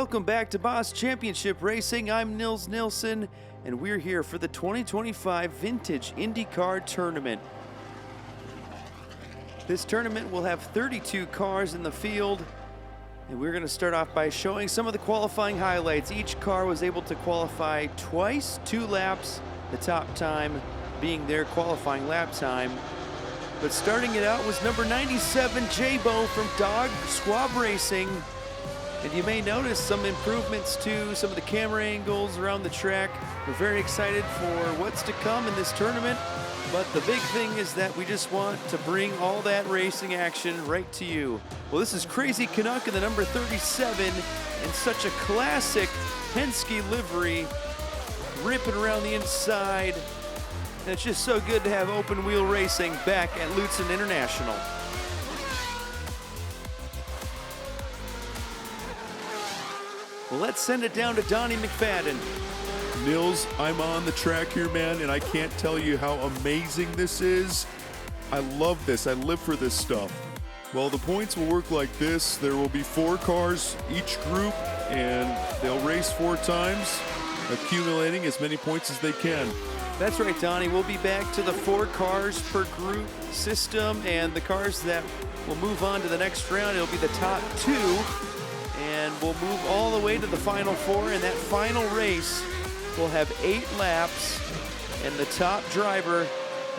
Welcome back to Boss Championship Racing. I'm Nils Nilsson, and we're here for the 2025 Vintage IndyCar Tournament. This tournament will have 32 cars in the field, and we're going to start off by showing some of the qualifying highlights. Each car was able to qualify twice, 2 laps, the top time being their qualifying lap time. But starting it out was number 97, J-Bo from Dog Squab Racing. And you may notice some improvements to some of the camera angles around the track. We're very excited for what's to come in this tournament. But the big thing is that we just want to bring all that racing action right to you. Well, this is Crazy Canuck in the number 37 and such a classic Penske livery ripping around the inside. And it's just so good to have open wheel racing back at Lutsen International. Well, let's send it down to Donnie McFadden. Nils, I'm on the track here, man, and I can't tell you how amazing this is. I love this. I live for this stuff. Well, the points will work like this. There will be 4 cars each group, and they'll race 4 times, accumulating as many points as they can. That's right, Donnie. We'll be back to the 4 cars per group system, and the cars that will move on to the next round, it'll be the top 2. And we'll move all the way to the final 4, and that final race will have 8 laps, and the top driver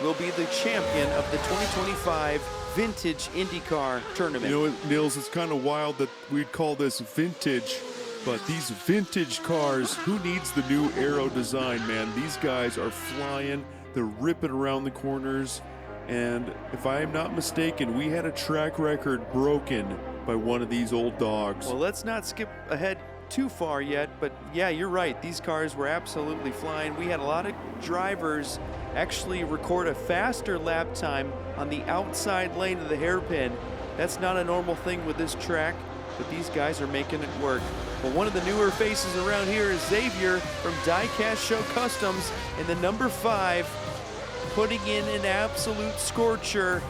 will be the champion of the 2025 Vintage IndyCar Tournament. You know what, Nils, it's kind of wild that we'd call this vintage, but these vintage cars, who needs the new aero design, man? These guys are flying, they're ripping around the corners, and if I am not mistaken, we had a track record broken by one of these old dogs. Well, let's not skip ahead too far yet, but yeah, you're right. These cars were absolutely flying. We had a lot of drivers actually record a faster lap time on the outside lane of the hairpin. That's not a normal thing with this track, but these guys are making it work. Well, one of the newer faces around here is Xavier from Diecast Show Customs in the number 5, putting in an absolute scorcher.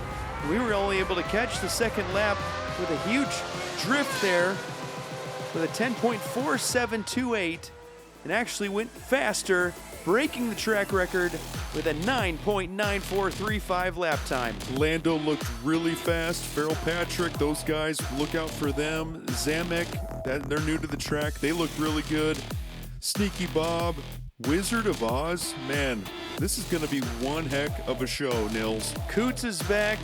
We were only able to catch the second lap with a huge drift there with a 10.4728, and actually went faster, breaking the track record with a 9.9435 lap time. Lando looked really fast. Farrell Patrick, those guys, look out for them. Zamek, they're new to the track. They look really good. Sneaky Bob, Wizard of Oz, man, this is going to be one heck of a show, Nils. Coots is back.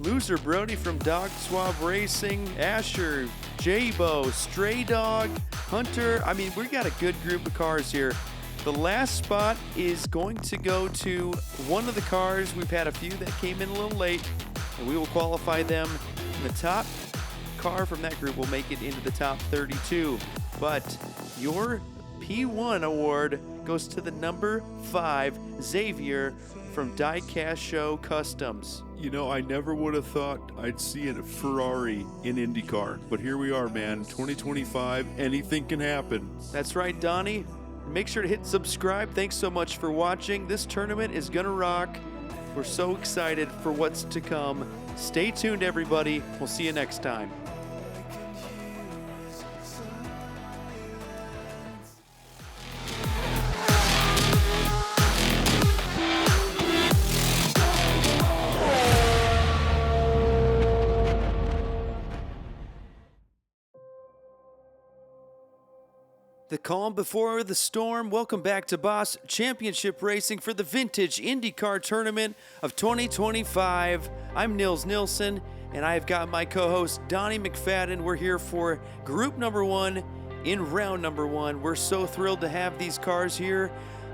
Loser Brody from Dog Swab Racing, Asher, J-Bo, Stray Dog, Hunter. I mean, we got a good group of cars here. The last spot is going to go to one of the cars. We've had a few that came in a little late, and we will qualify them. And the top car from that group will make it into the top 32. But your P1 award goes to the number 5, Xavier from Diecast Show Customs. You know, I never would have thought I'd see a Ferrari in IndyCar, but here we are, man. 2025, anything can happen. That's right, Donnie. Make sure to hit subscribe. Thanks so much for watching. This tournament is gonna rock. We're so excited for what's to come. Stay tuned, everybody. We'll see you next time. The calm before the storm. Welcome back to Boss Championship Racing for the Vintage IndyCar Tournament of 2025. I'm Nils Nilsson, and I've got my co-host Donnie McFadden. We're here for group number 1 in round number 1. We're so thrilled to have these cars here.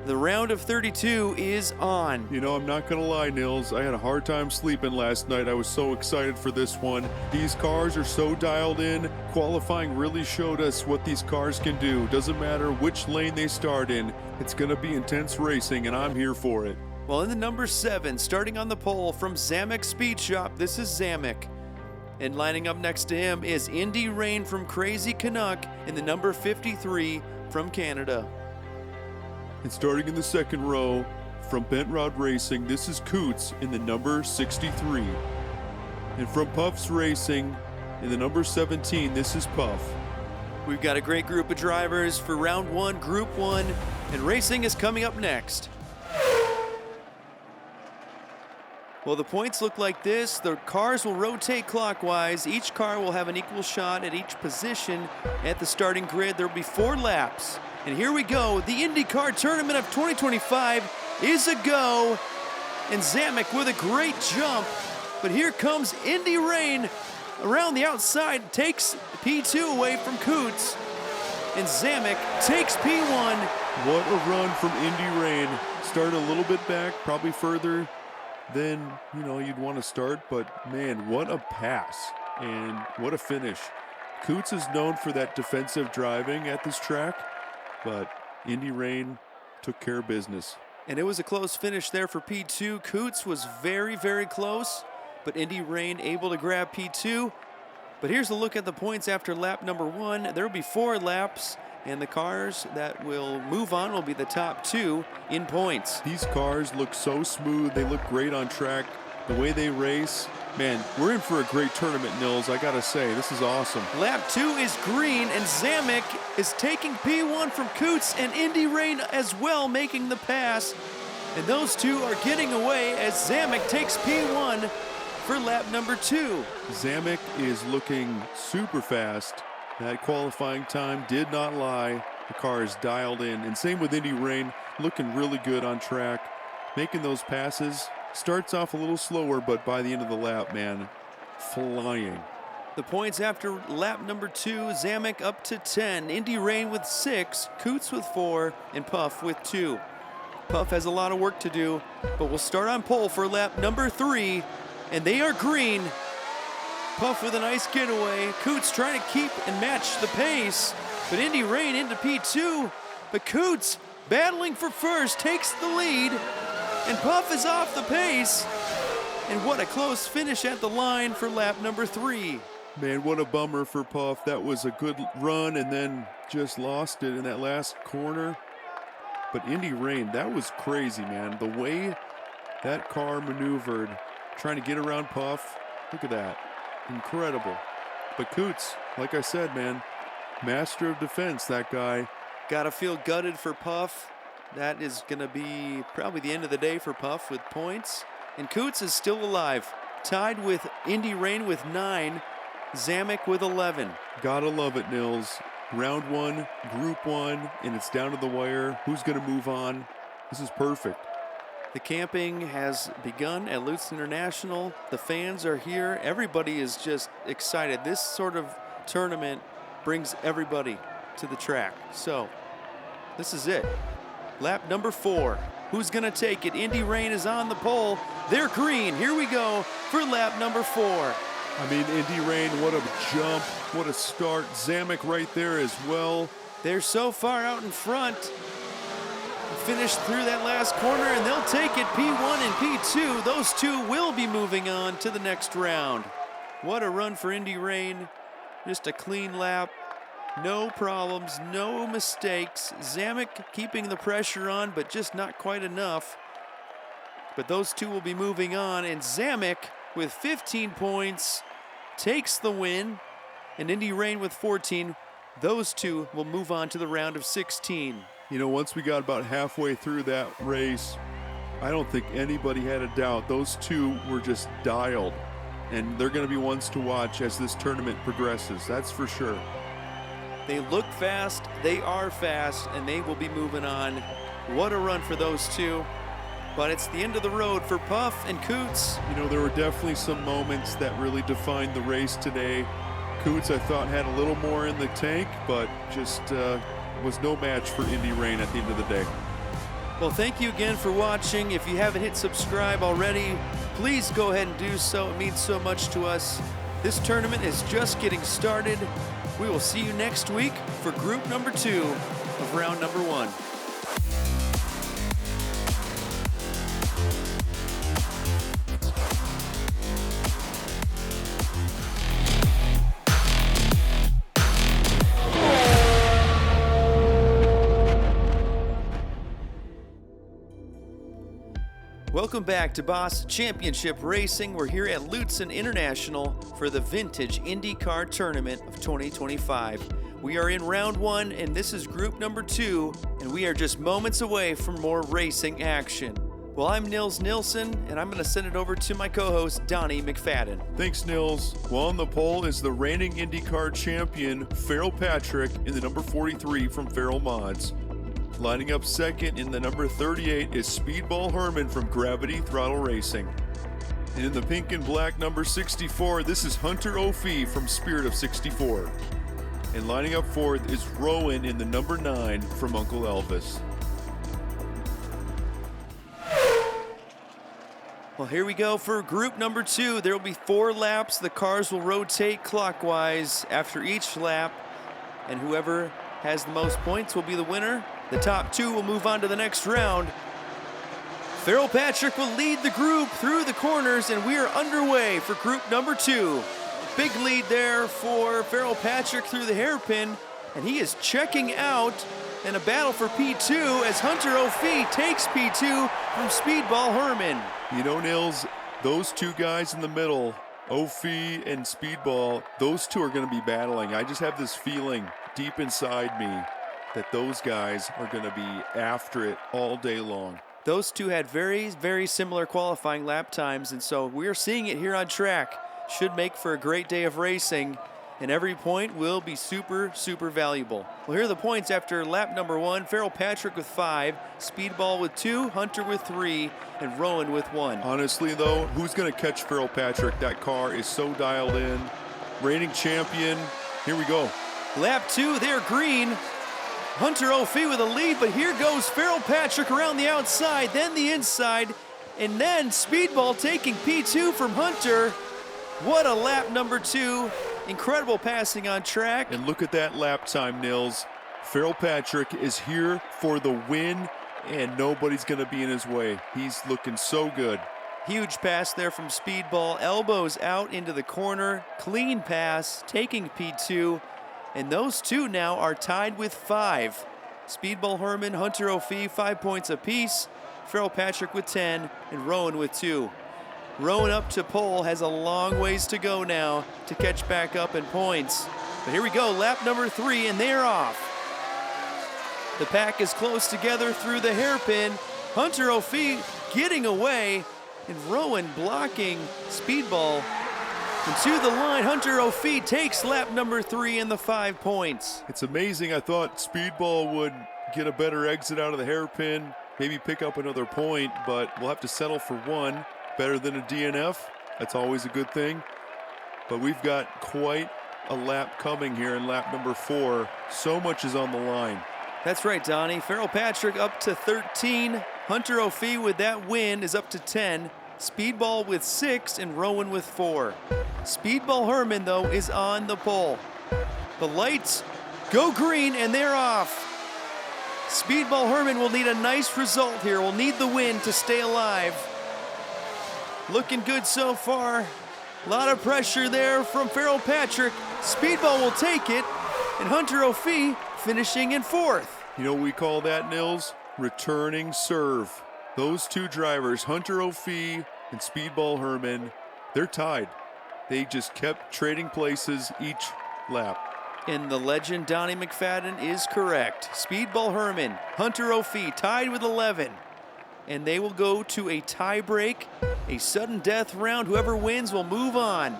The round of 32 is on. You know, I'm not going to lie, Nils. I had a hard time sleeping last night. I was so excited for this one. These cars are so dialed in. Qualifying really showed us what these cars can do. Doesn't matter which lane they start in. It's going to be intense racing, and I'm here for it. Well, in the number 7, starting on the pole from Zamek Speed Shop, this is Zamek. And lining up next to him is Indy Rain from Crazy Canuck in the number 53 from Canada. And starting in the second row, from Bent Rod Racing, this is Coots in the number 63. And from Puffs Racing, in the number 17, this is Puff. We've got a great group of drivers for round one, group one, and racing is coming up next. Well, the points look like this. The cars will rotate clockwise. Each car will have an equal shot at each position at the starting grid. There will be 4 laps. And here we go. The IndyCar Tournament of 2025 is a go. And Zamek with a great jump. But here comes Indy Rain around the outside, takes P2 away from Coots. And Zamek takes P1. What a run from Indy Rain. Started a little bit back, probably further than you'd want to start, but man, what a pass and what a finish. Coots is known for that defensive driving at this track, but Indy Rain took care of business. And it was a close finish there for P2. Coots was very, very close, but Indy Rain able to grab P2. But here's a look at the points after lap number 1. There will be 4 laps, and the cars that will move on will be the top 2 in points. These cars look so smooth. They look great on track. The way they race, man, we're in for a great tournament, Nils. I gotta say, this is awesome. Lap 2 is green, and Zamek is taking P1 from Coots, and Indy Rain as well making the pass. And those two are getting away as Zamek takes P1 for lap number 2. Zamek is looking super fast. That qualifying time did not lie. The car is dialed in. And same with Indy Rain, looking really good on track. Making those passes. Starts off a little slower, but by the end of the lap, man, flying. The points after lap number 2, Zamek up to 10. Indy Rain with 6, Coots with 4, and Puff with 2. Puff has a lot of work to do, but we'll start on pole for lap number 3. And they are green. Puff with a nice getaway. Coots trying to keep and match the pace. But Indy Rain into P2. But Coots battling for first takes the lead. And Puff is off the pace. And what a close finish at the line for lap number 3. Man, what a bummer for Puff. That was a good run and then just lost it in that last corner. But Indy Rain, that was crazy, man. The way that car maneuvered, trying to get around Puff. Look at that. Incredible. But Coots, like I said, man, master of defense, that guy. Gotta feel gutted for Puff. That is gonna be probably the end of the day for Puff with points. And Coots is still alive. Tied with Indy Rain with 9. Zamek with 11. Gotta love it, Nils. Round 1, group 1, and it's down to the wire. Who's gonna move on? This is perfect. The camping has begun at Lutz International. The fans are here. Everybody is just excited. This sort of tournament brings everybody to the track. So this is it. Lap number 4. Who's going to take it? Indy Rain is on the pole. They're green. Here we go for lap number 4. I mean, Indy Rain, what a jump. What a start. Zamek right there as well. They're so far out in front. Finish through that last corner, and they'll take it. P1 and P2, those two will be moving on to the next round. What a run for Indy Rain. Just a clean lap. No problems, no mistakes. Zamek keeping the pressure on, but just not quite enough. But those two will be moving on, and Zamek with 15 points takes the win, and Indy Rain with 14. Those two will move on to the round of 16. You know, once we got about halfway through that race, I don't think anybody had a doubt. Those two were just dialed, and they're going to be ones to watch as this tournament progresses. That's for sure. They look fast, they are fast, and they will be moving on. What a run for those two. But it's the end of the road for Puff and Coots. You know, there were definitely some moments that really defined the race today. Coots, I thought, had a little more in the tank, but just was no match for Indy Rain at the end of the day. Well, thank you again for watching. If you haven't hit subscribe already, please go ahead and do so. It means so much to us. This tournament is just getting started. We will see you next week for group number 2 of round number 1. Welcome back to Boss Championship Racing. We're here at Lutz International for the Vintage IndyCar Tournament of 2025. We are in round one, and this is group number 2, and we are just moments away from more racing action. Well, I'm Nils Nilsson, and I'm going to send it over to my co-host, Donnie McFadden. Thanks, Nils. Well, on the pole is the reigning IndyCar champion, Farrell Patrick, in the number 43 from Farrell Mods. Lining up second in the number 38 is Speedball Herman from Gravity Throttle Racing. And in the pink and black number 64, this is Hunter O'Fee from Spirit of 64. And lining up fourth is Rowan in the number 9 from Uncle Elvis. Well, here we go for group number 2. There will be 4 laps. The cars will rotate clockwise after each lap, and whoever has the most points will be the winner. The top 2 will move on to the next round. Farrell Patrick will lead the group through the corners, and we are underway for group number 2. Big lead there for Farrell Patrick through the hairpin, and he is checking out in a battle for P2 as Hunter O'Fee takes P2 from Speedball Herman. You know, Nils, those 2 guys in the middle, O'Fee and Speedball, those 2 are going to be battling. I just have this feeling deep inside me that those guys are going to be after it all day long. Those 2 had very, very similar qualifying lap times, and so we're seeing it here on track. Should make for a great day of racing, and every point will be super, super valuable. Well, here are the points after lap number 1. Farrell Patrick with 5, Speedball with 2, Hunter with 3, and Rowan with 1. Honestly, though, who's going to catch Farrell Patrick? That car is so dialed in. Reigning champion. Here we go. Lap 2, they're green. Hunter O'Fee with a lead, but here goes Farrell Patrick around the outside, then the inside, and then Speedball taking P2 from Hunter. What a lap number 2. Incredible passing on track. And look at that lap time, Nils. Farrell Patrick is here for the win, and nobody's going to be in his way. He's looking so good. Huge pass there from Speedball. Elbows out into the corner. Clean pass, taking P2. And those 2 now are tied with 5. Speedball Herman, Hunter O'Fee, 5 points apiece. Farrell Patrick with 10, and Rowan with 2. Rowan up to pole, has a long ways to go now to catch back up in points. But here we go, lap number 3, and they're off. The pack is close together through the hairpin. Hunter O'Fee getting away, and Rowan blocking Speedball. And to the line, Hunter O'Fee takes lap number 3 and the 5 points. It's amazing. I thought Speedball would get a better exit out of the hairpin, maybe pick up another point, but we'll have to settle for 1. Better than a DNF. That's always a good thing. But we've got quite a lap coming here in lap number 4. So much is on the line. That's right, Donnie. Farrell Patrick up to 13. Hunter O'Fee with that win is up to 10. Speedball with 6 and Rowan with 4. Speedball Herman, though, is on the pole. The lights go green and they're off. Speedball Herman will need a nice result here. Will need the win to stay alive. Looking good so far. A lot of pressure there from Farrell Patrick. Speedball will take it, and Hunter O'Fee finishing in 4th. You know what we call that, Nils? Returning serve. Those 2 drivers, Hunter O'Fee and Speedball Herman, they're tied. They just kept trading places each lap. And the legend Donnie McFadden is correct. Speedball Herman, Hunter O'Fee tied with 11. And they will go to a tie break, a sudden death round. Whoever wins will move on.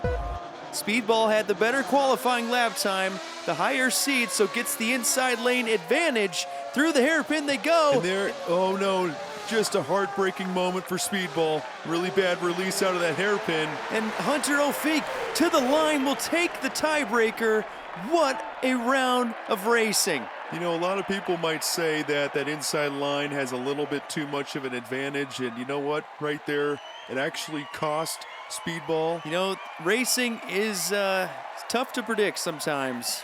Speedball had the better qualifying lap time, the higher seed, so gets the inside lane advantage. Through the hairpin they go. And there, oh no, just a heartbreaking moment for Speedball. Really bad release out of that hairpin. And Hunter O'Fee to the line will take the tiebreaker. What a round of racing. You know, a lot of people might say that that inside line has a little bit too much of an advantage, and you know what? Right there, it actually cost Speedball. You know, racing is tough to predict sometimes,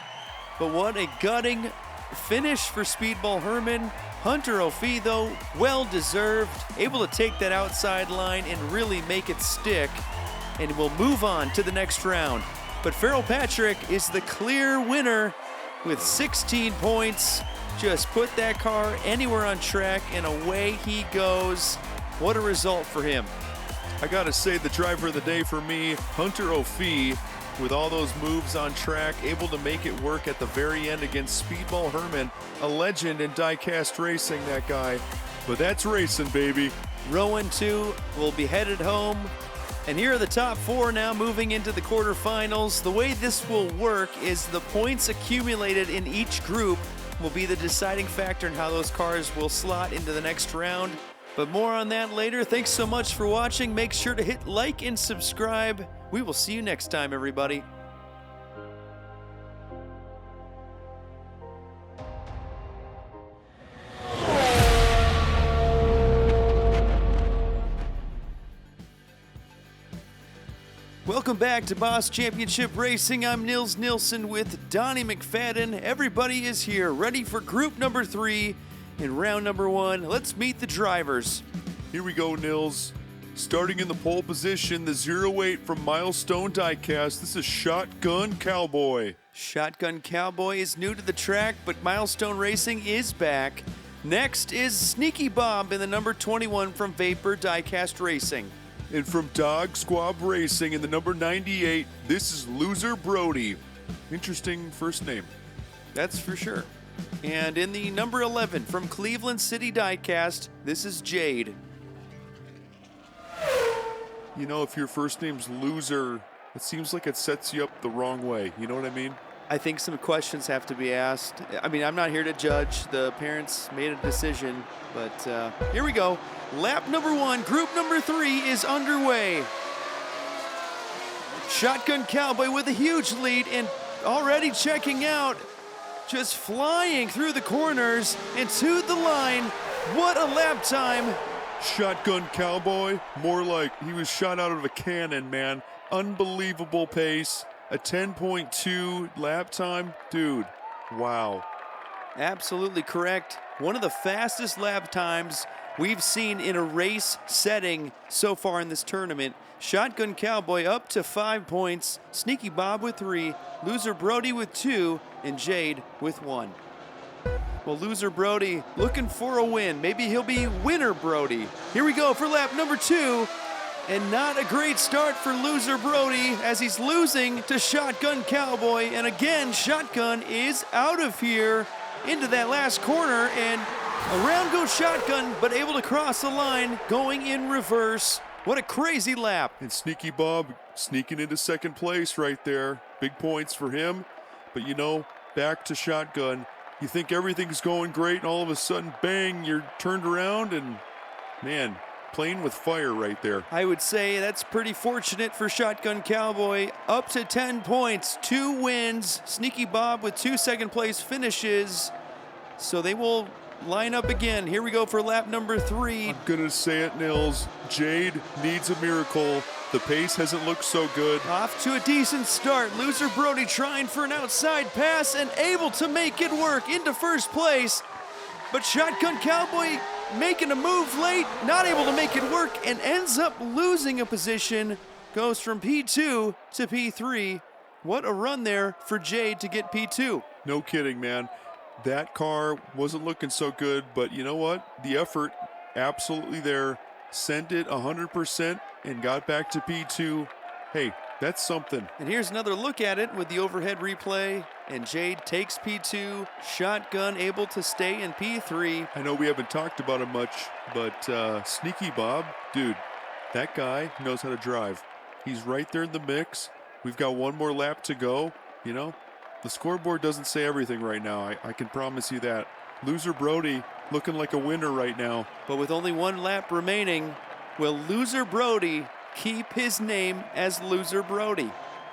but what a gutting finish for Speedball Herman. Hunter O'Fee, though, well-deserved, able to take that outside line and really make it stick, and will move on to the next round. But Farrell Patrick is the clear winner with 16 points. Just put that car anywhere on track and away he goes. What a result for him. I gotta say, the driver of the day for me, Hunter O'Fee. with all those moves on track, able to make it work at the very end against Speedball Herman, a legend in diecast racing, that guy. But that's racing, baby. Rowan 2 will be headed home. And here are the top 4 now moving into the quarterfinals. The way this will work is the points accumulated in each group will be the deciding factor in how those cars will slot into the next round. But more on that later. Thanks so much for watching. Make sure to hit like and subscribe. We will see you next time, everybody. Welcome back to Boss Championship Racing. I'm Nils Nilsson with Donnie McFadden. Everybody is here, ready for group number 3 in round number 1. Let's meet the drivers. Here we go, Nils. Starting in the pole position, the 08 from Milestone Diecast. This is Shotgun Cowboy. Shotgun Cowboy is new to the track, but Milestone Racing is back. Next is Sneaky Bob in the number 21 from Vapor Diecast Racing. And from Dog Squab Racing in the number 98, this is Loser Brody. Interesting first name. That's for sure. And in the number 11 from Cleveland City Diecast, this is Jade. You know, if your first name's Loser, it seems like it sets you up the wrong way. You know what I mean? I think some questions have to be asked. I mean, I'm not here to judge. The parents made a decision, but here we go. Lap number 1, group number 3 is underway. Shotgun Cowboy with a huge lead and already checking out. Just flying through the corners and to the line. What a lap time. Shotgun Cowboy, more like he was shot out of a cannon, man. Unbelievable pace, a 10.2 lap time. Dude, wow. Absolutely correct. One of the fastest lap times we've seen in a race setting so far in this tournament. Shotgun Cowboy up to 5 points, Sneaky Bob with 3, Loser Brody with 2, and Jade with 1. Well, Loser Brody looking for a win. Maybe he'll be Winner Brody. Here we go for lap number 2. And not a great start for Loser Brody as he's losing to Shotgun Cowboy. And again, Shotgun is out of here into that last corner. And around goes Shotgun, but able to cross the line, going in reverse. What a crazy lap. And Sneaky Bob sneaking into second place right there. Big points for him. But you know, back to Shotgun. You think everything's going great, and all of a sudden, bang, you're turned around, and man, playing with fire right there. I would say that's pretty fortunate for Shotgun Cowboy. Up to 10 points, 2 wins. Sneaky Bob with 2 second-place finishes. So they will line up again. Here we go for lap number 3. I'm gonna say it, Nils. Jade needs a miracle. The pace hasn't looked so good. Off to a decent start. Loser Brody trying for an outside pass and able to make it work into first place. But Shotgun Cowboy making a move late, not able to make it work, and ends up losing a position. Goes from P2 to P3. What a run there for Jade to get P2. No kidding, man. That car wasn't looking so good, but you know what? The effort, absolutely there. Sent it 100% and got back to P2. Hey, that's something. And here's another look at it with the overhead replay. And Jade takes P2. Shotgun able to stay in P3. I know we haven't talked about him much, but Sneaky Bob, dude, that guy knows how to drive. He's right there in the mix. We've got one more lap to go. You know, the scoreboard doesn't say everything right now. I can promise you that. Loser Brody looking like a winner right now. But with only 1 lap remaining, will Loser Brody keep his name as Loser Brody?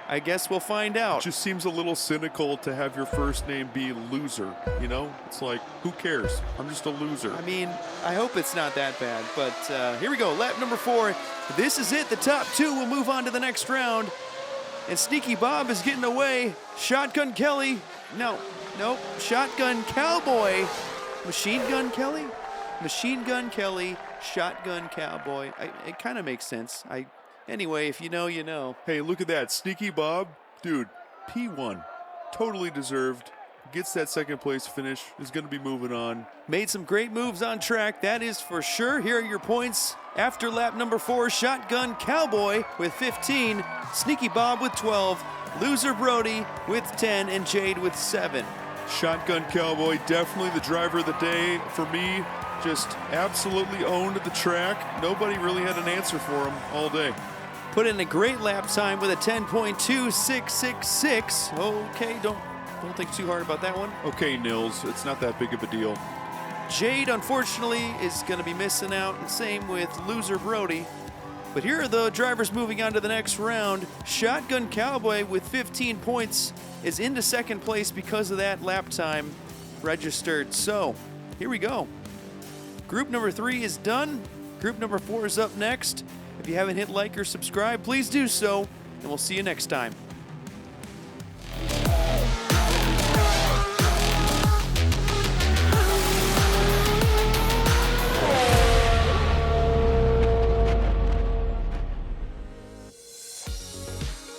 I guess we'll find out. It just seems a little cynical to have your first name be Loser, you know? It's like, who cares? I'm just a loser. I mean, I hope it's not that bad, but here we go, lap number 4. This is it, the top 2 will move on to the next round. And Sneaky Bob is getting away. Shotgun Kelly, nope, Shotgun Cowboy. Machine Gun Kelly? Machine Gun Kelly, Shotgun Cowboy. It kind of makes sense. Anyway, if you know, you know. Hey, look at that. Sneaky Bob, dude, P1. Totally deserved. Gets that second place finish. Is going to be moving on. Made some great moves on track, that is for sure. Here are your points. After lap number 4, Shotgun Cowboy with 15. Sneaky Bob with 12. Loser Brody with 10, and Jade with 7. Shotgun Cowboy, definitely the driver of the day for me. Just absolutely owned the track. Nobody really had an answer for him all day. Put in a great lap time with a 10.2666. Okay, don't think too hard about that one. Okay, Nils, it's not that big of a deal. Jade, unfortunately, is going to be missing out, and same with Loser Brody. But here are the drivers moving on to the next round. Shotgun Cowboy with 15 points is into second place because of that lap time registered. So here we go. Group number 3 is done. Group number 4 is up next. If you haven't hit like or subscribe, please do so, and we'll see you next time.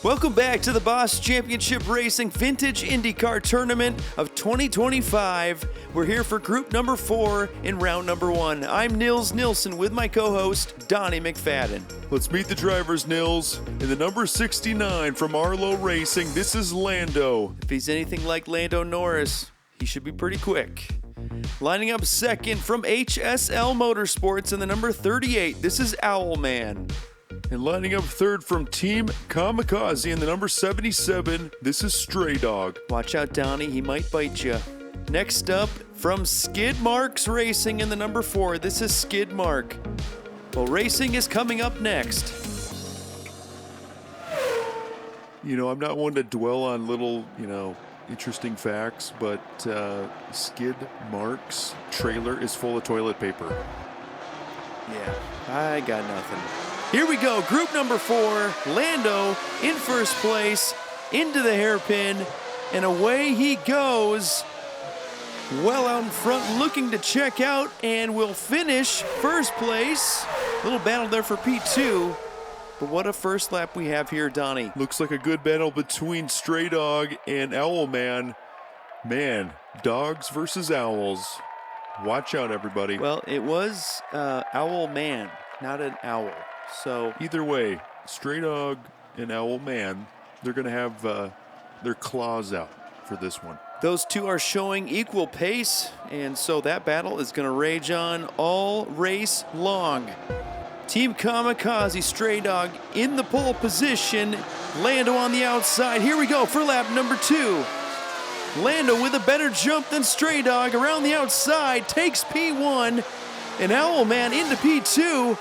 Welcome back to the Boss Championship Racing Vintage IndyCar Tournament of 2025. We're here for group number 4 in round number 1. I'm Nils Nilsson with my co-host, Donnie McFadden. Let's meet the drivers, Nils. In the number 69 from Arlo Racing, this is Lando. If he's anything like Lando Norris, he should be pretty quick. Lining up second from HSL Motorsports in the number 38, this is Owlman. And lining up third from Team Kamikaze in the number 77, this is Stray Dog. Watch out, Donnie, he might bite you. Next up, from Skid Marks Racing in the number 4, this is Skid Mark. Well, racing is coming up next. You know, I'm not one to dwell on little, interesting facts, but Skid Mark's trailer is full of toilet paper. Yeah, I got nothing. Here we go, group number 4, Lando in first place, into the hairpin, and away he goes. Well out in front, looking to check out, and will finish first place. Little battle there for P2, but what a first lap we have here, Donnie. Looks like a good battle between Stray Dog and Owlman. Man, dogs versus owls. Watch out, everybody. Well, it was Owlman, not an owl. So either way, Stray Dog and Owlman, they're going to have their claws out for this one. Those two are showing equal pace, and so that battle is going to rage on all race long. Team Kamikaze, Stray Dog in the pole position. Lando on the outside. Here we go for lap number 2. Lando with a better jump than Stray Dog around the outside takes P1, and Owlman into P2.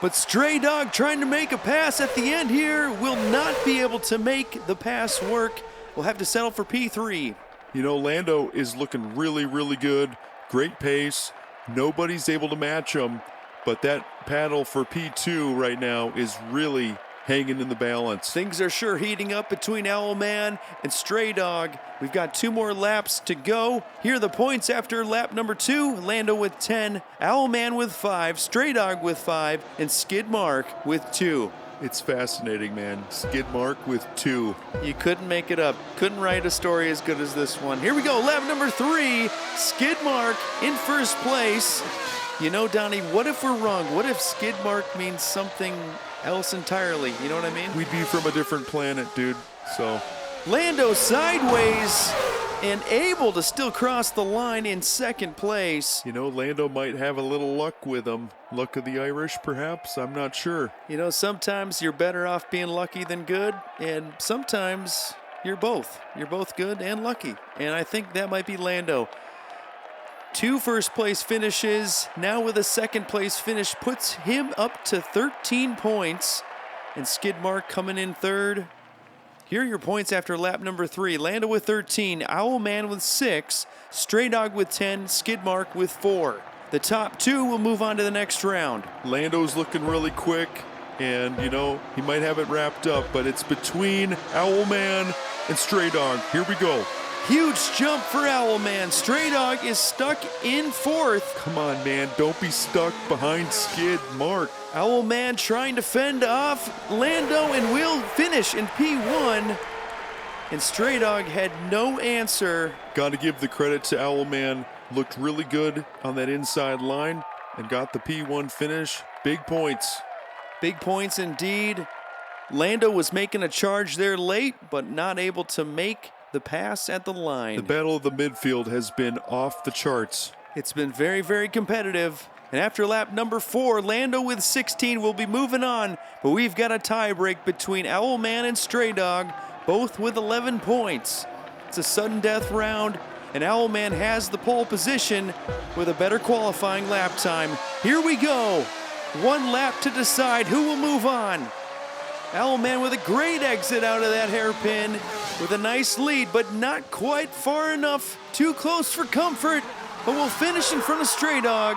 But Stray Dog trying to make a pass at the end here will not be able to make the pass work. We'll have to settle for P3. You know, Lando is looking really, really good. Great pace. Nobody's able to match him. But that paddle for P2 right now is really hanging in the balance. Things are sure heating up between Owlman and Stray Dog. We've got 2 more laps to go. Here are the points after lap number 2. Lando with 10, Owlman with 5, Stray Dog with 5, and Skid Mark with 2. It's fascinating, man. Skid Mark with 2. You couldn't make it up. Couldn't write a story as good as this one. Here we go, lap number 3. Skid Mark in first place. You know, Donnie, what if we're wrong? What if Skid Mark means something else entirely? You know what I mean? We'd be from a different planet, dude. So Lando sideways and able to still cross the line in second place. You know, Lando might have a little luck with him. Luck of the Irish, perhaps? I'm not sure. You know, sometimes you're better off being lucky than good, and sometimes you're both. You're both good and lucky, and I think that might be Lando. 2 first-place finishes, now with a second-place finish, puts him up to 13 points, and Skid Mark coming in third. Here are your points after lap number 3. Lando with 13, Owlman with 6, Stray Dog with 10, Skid Mark with 4. The top 2 will move on to the next round. Lando's looking really quick, and, you know, he might have it wrapped up, but it's between Owlman and Stray Dog. Here we go. Huge jump for Owlman. Stray Dog is stuck in 4th. Come on, man. Don't be stuck behind Skid Mark. Owlman trying to fend off Lando and will finish in P1. And Stray Dog had no answer. Got to give the credit to Owlman. Looked really good on that inside line and got the P1 finish. Big points. Big points indeed. Lando was making a charge there late, but not able to make the pass at the line. The battle of the midfield has been off the charts. It's been very, very competitive. And after lap number 4, Lando with 16 will be moving on. But we've got a tie break between Owlman and Stray Dog, both with 11 points. It's a sudden death round, and Owlman has the pole position with a better qualifying lap time. Here we go. One lap to decide who will move on. Owlman with a great exit out of that hairpin with a nice lead, but not quite far enough. Too close for comfort, but will finish in front of Stray Dog.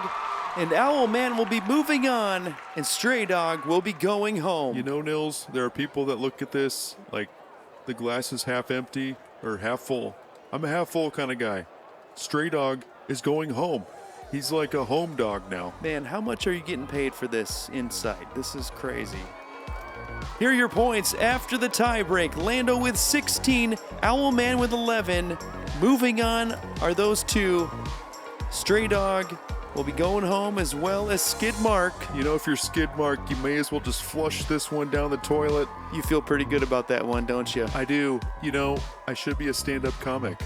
And Owlman will be moving on, and Stray Dog will be going home. You know, Nils, there are people that look at this like the glass is half empty or half full. I'm a half full kind of guy. Stray Dog is going home. He's like a home dog now. Man, how much are you getting paid for this insight? This is crazy. Here are your points after the tiebreak. Lando with 16, Owlman with 11. Moving on are those two. Stray Dog will be going home, as well as Skid Mark. You know, if you're Skid Mark, you may as well just flush this one down the toilet. You feel pretty good about that one, don't you? I do. You know, I should be a stand-up comic.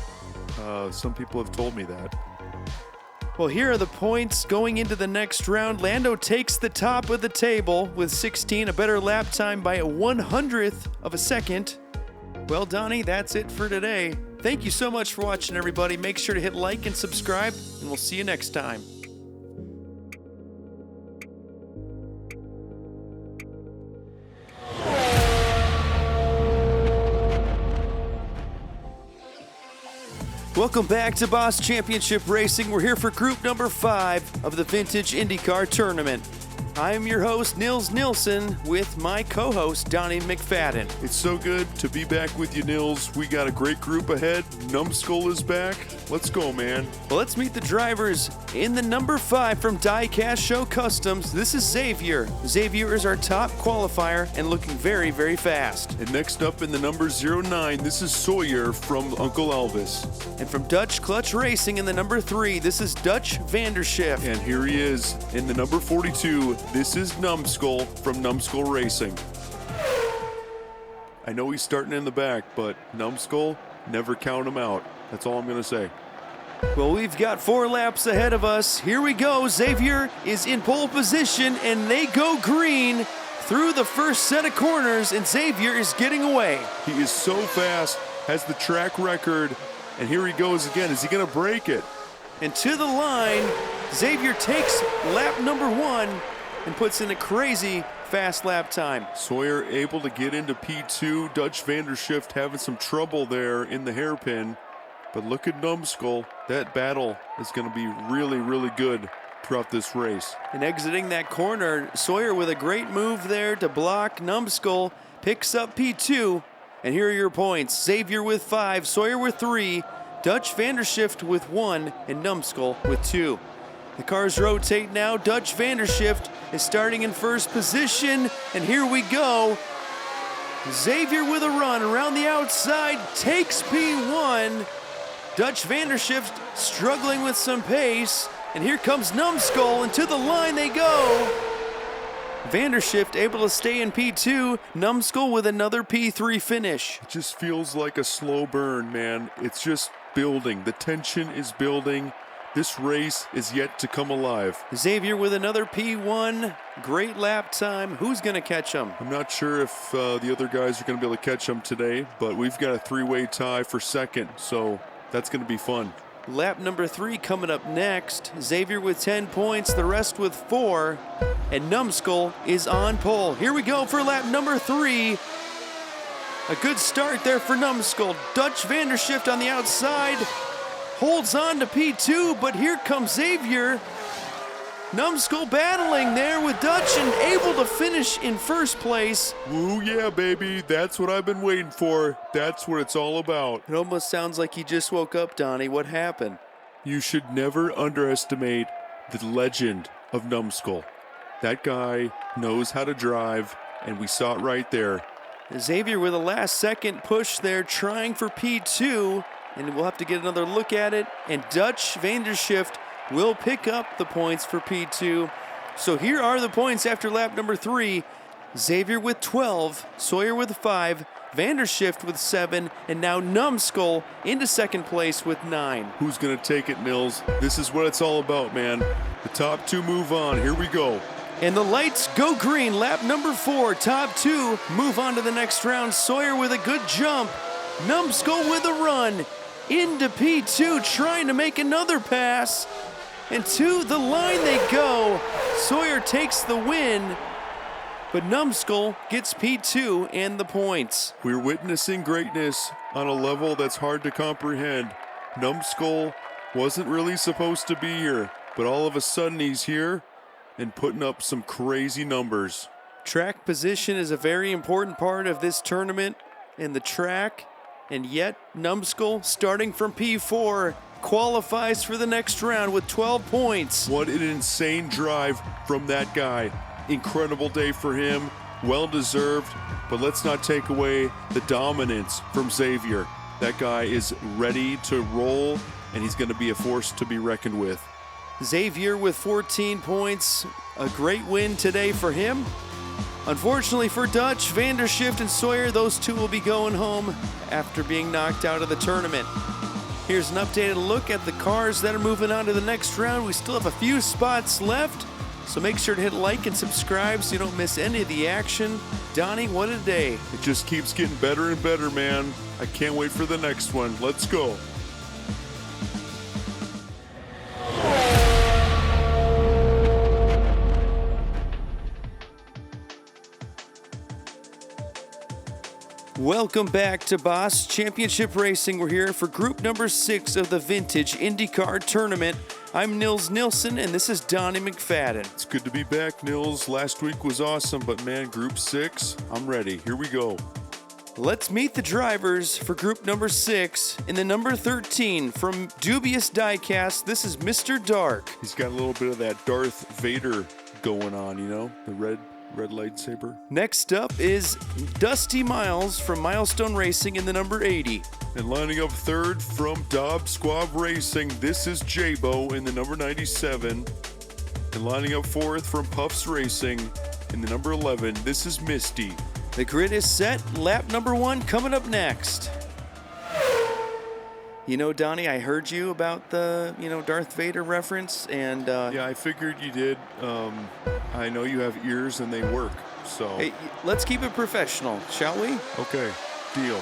Some people have told me that. Well, here are the points going into the next round. Lando takes the top of the table with 16, a better lap time by a 100th of a second. Well, Donnie, that's it for today. Thank you so much for watching, everybody. Make sure to hit like and subscribe, and we'll see you next time. Welcome back to Boss Championship Racing. We're here for group number 5 of the Vintage IndyCar Tournament. I'm your host, Nils Nilsson, with my co-host, Donnie McFadden. It's so good to be back with you, Nils. We got a great group ahead. Numbskull is back. Let's go, man. Well, let's meet the drivers. In the number 5 from Diecast Show Customs, this is Xavier. Xavier is our top qualifier and looking very, very fast. And next up in the number 09, this is Sawyer from Uncle Elvis. And from Dutch Clutch Racing in the number 3, this is Dutch Vanderschiff. And here he is in the number 42. This is Numbskull from Numbskull Racing. I know he's starting in the back, but Numbskull, never count him out. That's all I'm going to say. Well, we've got 4 laps ahead of us. Here we go. Xavier is in pole position, and they go green through the first set of corners, and Xavier is getting away. He is so fast, has the track record, and here he goes again. Is he going to break it? And to the line, Xavier takes lap number 1 and puts in a crazy fast lap time. Sawyer able to get into P2. Dutch Vanderschiff having some trouble there in the hairpin. But look at Numbskull. That battle is going to be really, really good throughout this race. And exiting that corner, Sawyer with a great move there to block Numbskull, picks up P2. And here are your points. Xavier with 5, Sawyer with 3, Dutch Vanderschiff with 1, and Numbskull with 2. The cars rotate now. Dutch Vanderschiff is starting in first position, and here we go. Xavier with a run around the outside, takes P1. Dutch Vanderschiff struggling with some pace, and here comes Numbskull, and to the line they go. Vanderschiff able to stay in P2, Numbskull with another P3 finish. It just feels like a slow burn, man. It's just building. The tension is building. This race is yet to come alive. Xavier with another P1. Great lap time. Who's going to catch him? I'm not sure if the other guys are going to be able to catch him today, but we've got a 3-way tie for second, so that's going to be fun. Lap number 3 coming up next. Xavier with 10 points, the rest with 4, and Numbskull is on pole. Here we go for lap number 3. A good start there for Numbskull. Dutch Vanderschiff on the outside. Holds on to P2, but here comes Xavier. Numbskull battling there with Dutch and able to finish in first place. Woo, yeah, baby. That's what I've been waiting for. That's what it's all about. It almost sounds like he just woke up, Donnie. What happened? You should never underestimate the legend of Numbskull. That guy knows how to drive, and we saw it right there. Xavier with a last-second push there, trying for P2. And we'll have to get another look at it. And Dutch Vanderschiff will pick up the points for P2. So here are the points after lap number 3. Xavier with 12, Sawyer with 5, Vandershift with 7, and now Numbskull into second place with 9. Who's going to take it, Nils? This is what it's all about, man. The top 2 move on. Here we go. And the lights go green. Lap number 4, top 2 move on to the next round. Sawyer with a good jump. Numbskull with a run into P2, trying to make another pass. And to the line they go. Sawyer takes the win, but Numbskull gets P2 and the points. We're witnessing greatness on a level that's hard to comprehend. Numbskull wasn't really supposed to be here, but all of a sudden he's here and putting up some crazy numbers. Track position is a very important part of this tournament and the track, and yet Numbskull, starting from P4, qualifies for the next round with 12 points. What an insane drive from that guy. Incredible day for him, well deserved, but let's not take away the dominance from Xavier. That guy is ready to roll, and he's going to be a force to be reckoned with. Xavier with 14 points, a great win today for him. Unfortunately for Dutch, Vandershift and Sawyer, those two will be going home after being knocked out of the tournament. Here's an updated look at the cars that are moving on to the next round. We still have a few spots left, so make sure to hit like and subscribe so you don't miss any of the action. Donnie, what a day. It just keeps getting better and better, man. I can't wait for the next one. Let's go. Welcome back to Boss Championship Racing. We're here for group number 6 of the Vintage IndyCar Tournament. I'm Nils Nilsson, and this is Donnie McFadden. It's good to be back, Nils. Last week was awesome, but man, group 6, I'm ready. Here we go. Let's meet the drivers for group number 6. In the number 13, from Dubious Diecast, this is Mr. Dark. He's got a little bit of that Darth Vader going on, you know, the red lightsaber. Next up is Dusty Miles from Milestone Racing in the number 80. And lining up third from Dobb Squab Racing, this is J-Bo in the number 97. And lining up fourth from Puffs Racing in the number 11, this is Misty. The grid is set. Lap number 1 coming up next. You know, Donnie, I heard you about the, Darth Vader reference, and... yeah, I figured you did. I know you have ears and they work, so... Hey, let's keep it professional, shall we? Okay, deal.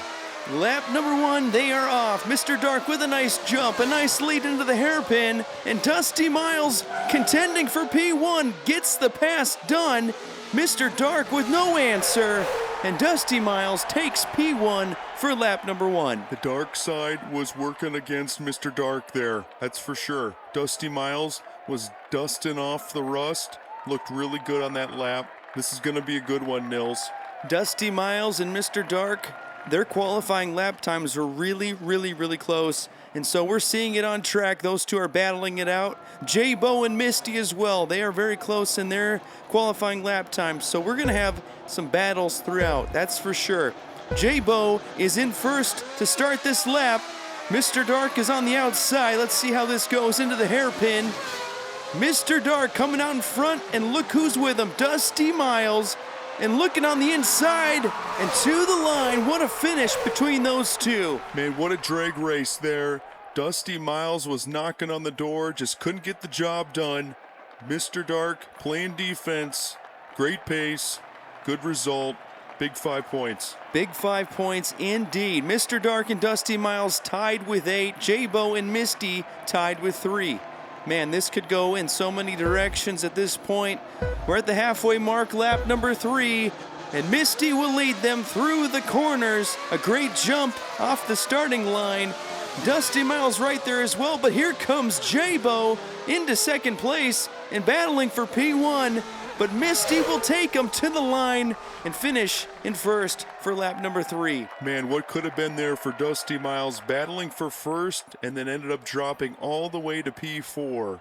Lap number 1, they are off. Mr. Dark with a nice jump, a nice lead into the hairpin, and Dusty Miles contending for P1 gets the pass done. Mr. Dark with no answer, and Dusty Miles takes P1 for lap number 1. The dark side was working against Mr. Dark there, that's for sure. Dusty Miles was dusting off the rust, looked really good on that lap. This is going to be a good one, Nils. Dusty Miles and Mr. Dark, their qualifying lap times were really, really, really close. And so we're seeing it on track. Those two are battling it out. J-Bo and Misty as well. They are very close in their qualifying lap times. So we're going to have some battles throughout. That's for sure. J-Bo is in first to start this lap. Mr. Dark is on the outside. Let's see how this goes into the hairpin. Mr. Dark coming out in front, and look who's with him. Dusty Miles. And looking on the inside and to the line. What a finish between those two. Man, what a drag race there. Dusty Miles was knocking on the door, just couldn't get the job done. Mr. Dark playing defense, great pace, good result, big 5 points. Big 5 points indeed. Mr. Dark and Dusty Miles tied with 8. J-Bo and Misty tied with 3. Man, this could go in so many directions at this point. We're at the halfway mark, lap number 3, and Misty will lead them through the corners. A great jump off the starting line. Dusty Miles right there as well, but here comes J-Bo into second place and battling for P1. But Misty will take him to the line and finish in first for lap number 3. Man, what could have been there for Dusty Miles, battling for first and then ended up dropping all the way to P4.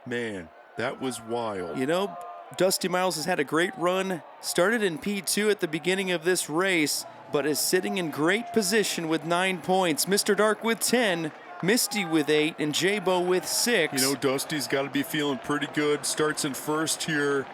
Man, that was wild. You know, Dusty Miles has had a great run. Started in P2 at the beginning of this race, but is sitting in great position with 9 points. Mr. Dark with 10. Misty with 8, and J-Bo with 6. You know, Dusty's got to be feeling pretty good. Starts in first here.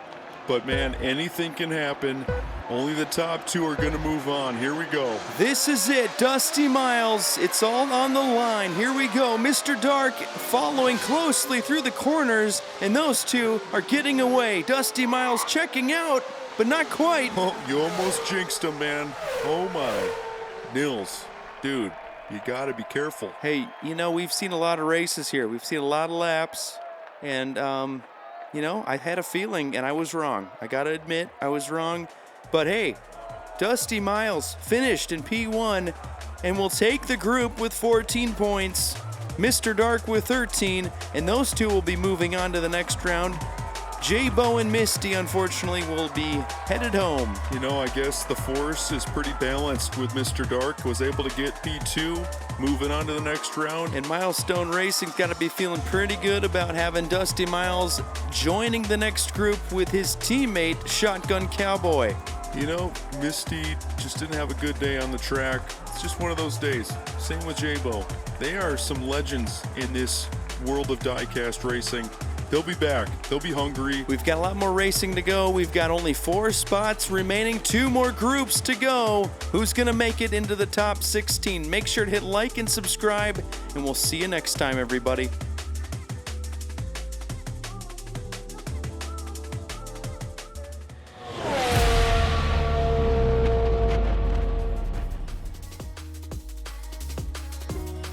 But man, anything can happen. Only the top two are going to move on. Here we go. This is it, Dusty Miles. It's all on the line. Here we go. Mr. Dark following closely through the corners, and those two are getting away. Dusty Miles checking out, but not quite. Oh, you almost jinxed him, man. Oh, my. Nils, dude, you got to be careful. Hey, you know, we've seen a lot of races here. We've seen a lot of laps, and, you know, I had a feeling, and I was wrong. I got to admit, I was wrong. But hey, Dusty Miles finished in P1 and will take the group with 14 points. Mr. Dark with 13, and those two will be moving on to the next round. J-Bo and Misty, unfortunately, will be headed home. You know, I guess the force is pretty balanced with Mr. Dark. Was able to get P2, moving on to the next round. And Milestone Racing's got to be feeling pretty good about having Dusty Miles joining the next group with his teammate, Shotgun Cowboy. You know, Misty just didn't have a good day on the track. It's just one of those days. Same with J-Bo. They are some legends in this world of diecast racing. They'll be back. They'll be hungry. We've got a lot more racing to go. We've got only 4 spots remaining, 2 more groups to go. Who's going to make it into the top 16? Make sure to hit like and subscribe, and we'll see you next time, everybody.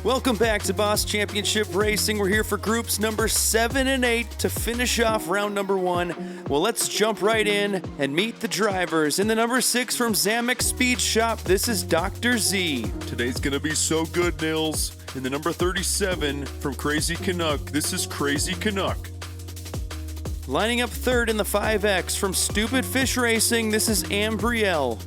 Welcome back to Boss Championship Racing. We're here for groups number 7 and 8 to finish off round number 1. Well, let's jump right in and meet the drivers. In the number 6 from Zamek Speed Shop, this is Dr. Z. Today's gonna be so good, Nils. In the number 37 from Crazy Canuck, this is Crazy Canuck. Lining up third in the 5X from Stupid Fish Racing, this is Ambrielle.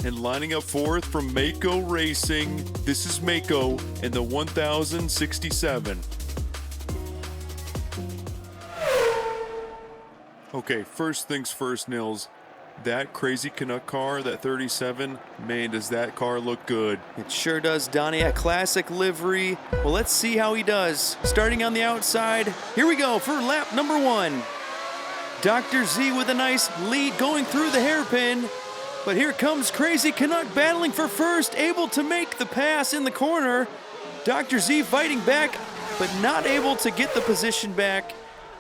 And lining up fourth from Mako Racing, this is Mako in the 1067. Okay, first things first, Nils. That Crazy Canuck car, that 37, man, does that car look good. It sure does, Donnie. A classic livery. Well, let's see how he does. Starting on the outside, here we go for lap number 1. Dr. Z with a nice lead going through the hairpin. But here comes Crazy Canuck battling for first, able to make the pass in the corner. Dr. Z fighting back, but not able to get the position back.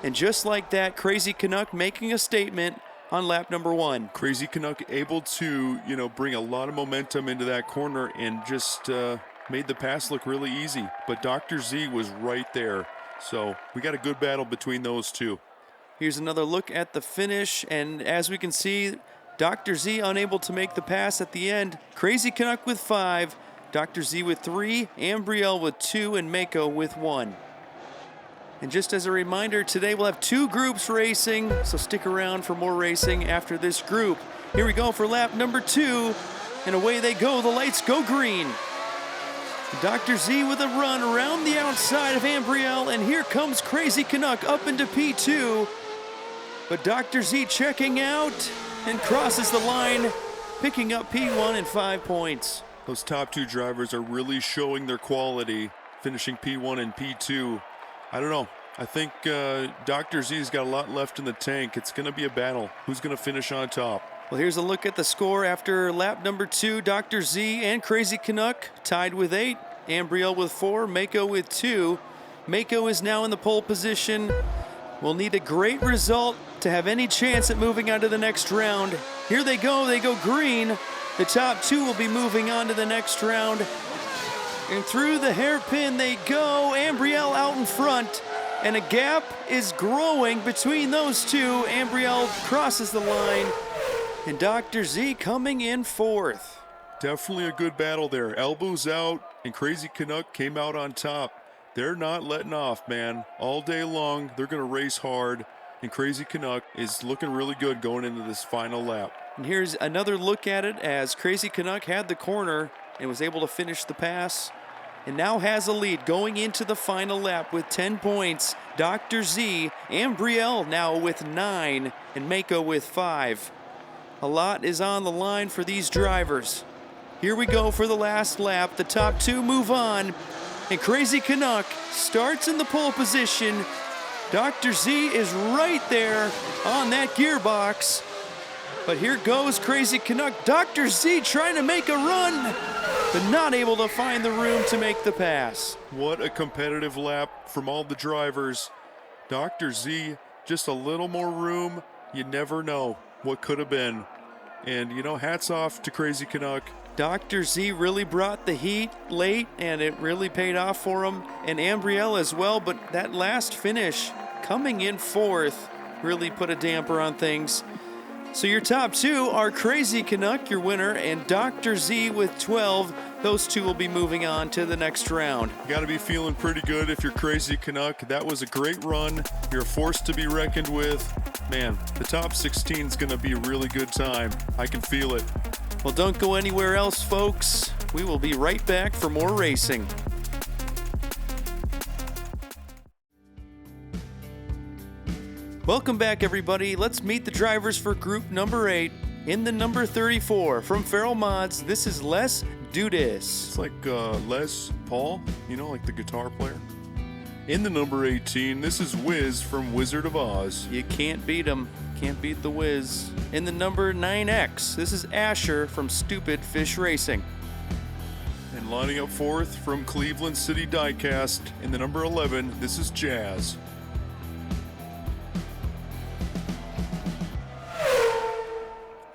And just like that, Crazy Canuck making a statement on lap number 1. Crazy Canuck able to, bring a lot of momentum into that corner and just made the pass look really easy. But Dr. Z was right there. So we got a good battle between those two. Here's another look at the finish, and as we can see, Dr. Z unable to make the pass at the end. Crazy Canuck with 5, Dr. Z with 3, Ambrielle with 2, and Mako with 1. And just as a reminder, today we'll have 2 groups racing, so stick around for more racing after this group. Here we go for lap number 2, and away they go. The lights go green. Dr. Z with a run around the outside of Ambrielle, and here comes Crazy Canuck up into P2. But Dr. Z checking out and crosses the line, picking up P1 and 5 points. Those top 2 drivers are really showing their quality, finishing P1 and P2. I don't know. I think Dr. Z's got a lot left in the tank. It's going to be a battle. Who's going to finish on top? Well, here's a look at the score after lap number 2. Dr. Z and Crazy Canuck tied with 8. Ambrielle with 4. Mako with 2. Mako is now in the pole position. We'll need a great result to have any chance at moving on to the next round. Here they go green. The top 2 will be moving on to the next round. And through the hairpin they go. Ambrielle out in front. And a gap is growing between those two. Ambrielle crosses the line. And Dr. Z coming in 4th. Definitely a good battle there. Elbows out, and Crazy Canuck came out on top. They're not letting off, man. All day long, they're going to race hard. And Crazy Canuck is looking really good going into this final lap. And here's another look at it as Crazy Canuck had the corner and was able to finish the pass. And now has a lead going into the final lap with 10 points. Dr. Z, Ambrielle now with 9, and Mako with 5. A lot is on the line for these drivers. Here we go for the last lap. The top 2 move on. And Crazy Canuck starts in the pole position. Dr. Z is right there on that gearbox. But here goes Crazy Canuck. Dr. Z trying to make a run, but not able to find the room to make the pass. What a competitive lap from all the drivers. Dr. Z, just a little more room. You never know what could have been. And, you know, hats off to Crazy Canuck. Dr. Z really brought the heat late, and it really paid off for him. And Ambrielle as well, but that last finish, coming in fourth, really put a damper on things. So your top two are Crazy Canuck, your winner, and Dr. Z with 12. Those two will be moving on to the next round. You got to be feeling pretty good if you're Crazy Canuck. That was a great run. You're a force to be reckoned with. Man, the top 16 is going to be a really good time. I can feel it. Well, don't go anywhere else, folks. We will be right back for more racing. Welcome back, everybody. Let's meet the drivers for group number 8. In the number 34, from Feral Mods, this is Les Dudas. It's like Les Paul, you know, like the guitar player. In the number 18, this is Wiz from Wizard of Oz. You can't beat him. Can't beat the Wiz. In the number 9X, this is Asher from Stupid Fish Racing. And lining up fourth from Cleveland City Diecast, in the number 11, this is Jazz.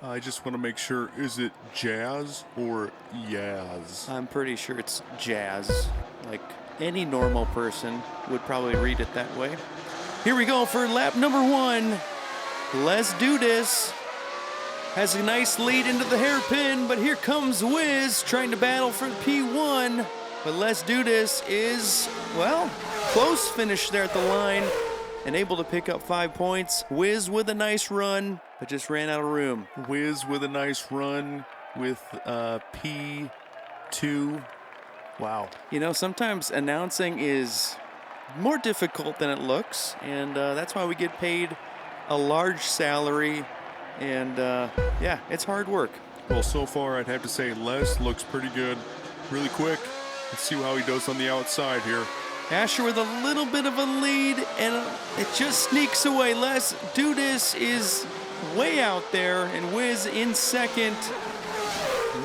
I just want to make sure, is it Jazz or Yaz? I'm pretty sure it's Jazz. Like any normal person would probably read it that way. Here we go for lap number 1. Let's do this. Has a nice lead into the hairpin, but here comes Wiz trying to battle for P1. But Let's Do This is, well, close finish there at the line and able to pick up 5 points. Wiz with a nice run, but just ran out of room. Wiz with a nice run with P2. Wow. You know, sometimes announcing is more difficult than it looks, and that's why we get paid a large salary, and yeah, it's hard work. Well, so far I'd have to say Les looks pretty good. Really quick. Let's see how he does on the outside here. Asher with a little bit of a lead, and it just sneaks away. Let's Do This is way out there, and Wiz in second.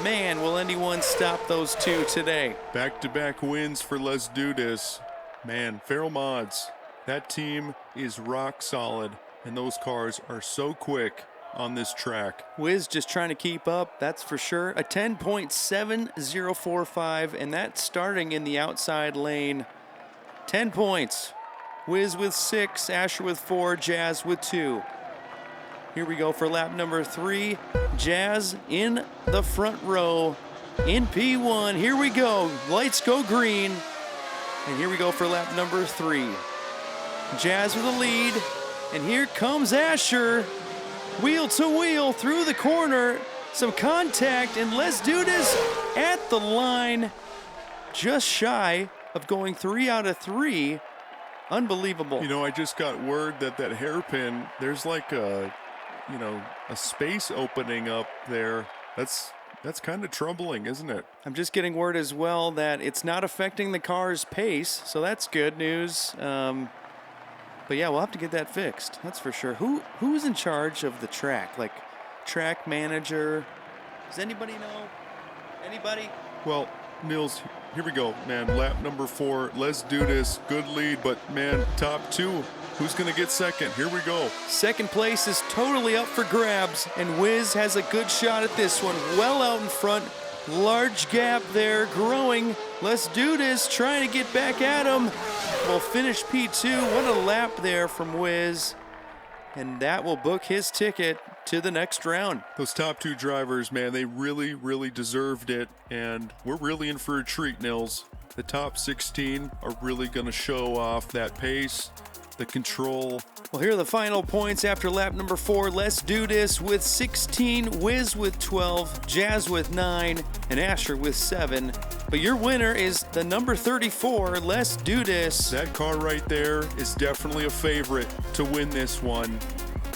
Man, will anyone stop those two today? Back-to-back wins for Let's Do This. Man, Feral Mods, that team is rock solid, and those cars are so quick on this track. Wiz just trying to keep up, that's for sure. A 10.7045, and that's starting in the outside lane. 10 points. Wiz with 6, Asher with 4, Jazz with 2. Here we go for lap number 3. Jazz in the front row in P1. Here we go. Lights go green. And here we go for lap number 3. Jazz with a lead. And here comes Asher. Wheel to wheel through the corner. Some contact, and Let's Do This at the line. Just shy of going 3 out of 3. Unbelievable. You know, I just got word that that hairpin, there's like a, you know, a space opening up there. That's kind of troubling, isn't it? I'm just getting word as well that it's not affecting the car's pace, so that's good news. But yeah, we'll have to get that fixed. That's for sure. Who's in charge of the track? Like track manager? Does anybody know? Anybody? Well, Mills, here we go, man. Lap number 4. Let's Do This. Good lead, but man, top 2. Who's going to get second? Here we go. Second place is totally up for grabs, and Wiz has a good shot at this one. Well out in front. Large gap there, growing. Let's Do This, trying to get back at him. Will finish P2. What a lap there from Wiz. And that will book his ticket to the next round. Those top 2 drivers, man, they really, really deserved it. And we're really in for a treat, Nils. The top 16 are really going to show off that pace, the control. Well, here are the final points after lap number 4. Let's Do This with 16, Wiz with 12, Jazz with 9, and Asher with 7. But your winner is the number 34, Let's Do This. That car right there is definitely a favorite to win this one.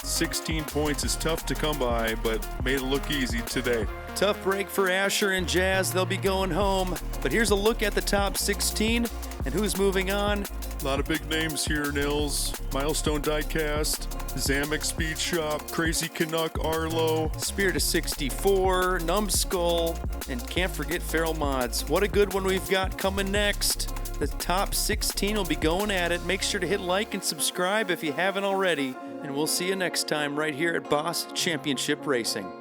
16 points is tough to come by, but made it look easy today. Tough break for Asher and Jazz. They'll be going home. But here's a look at the top 16. And who's moving on? A lot of big names here, Nils. Milestone Diecast, Zamek Speed Shop, Crazy Canuck Arlo. Spirit of 64, Numbskull, and can't forget Feral Mods. What a good one we've got coming next. The top 16 will be going at it. Make sure to hit like and subscribe if you haven't already. And we'll see you next time right here at Boss Championship Racing.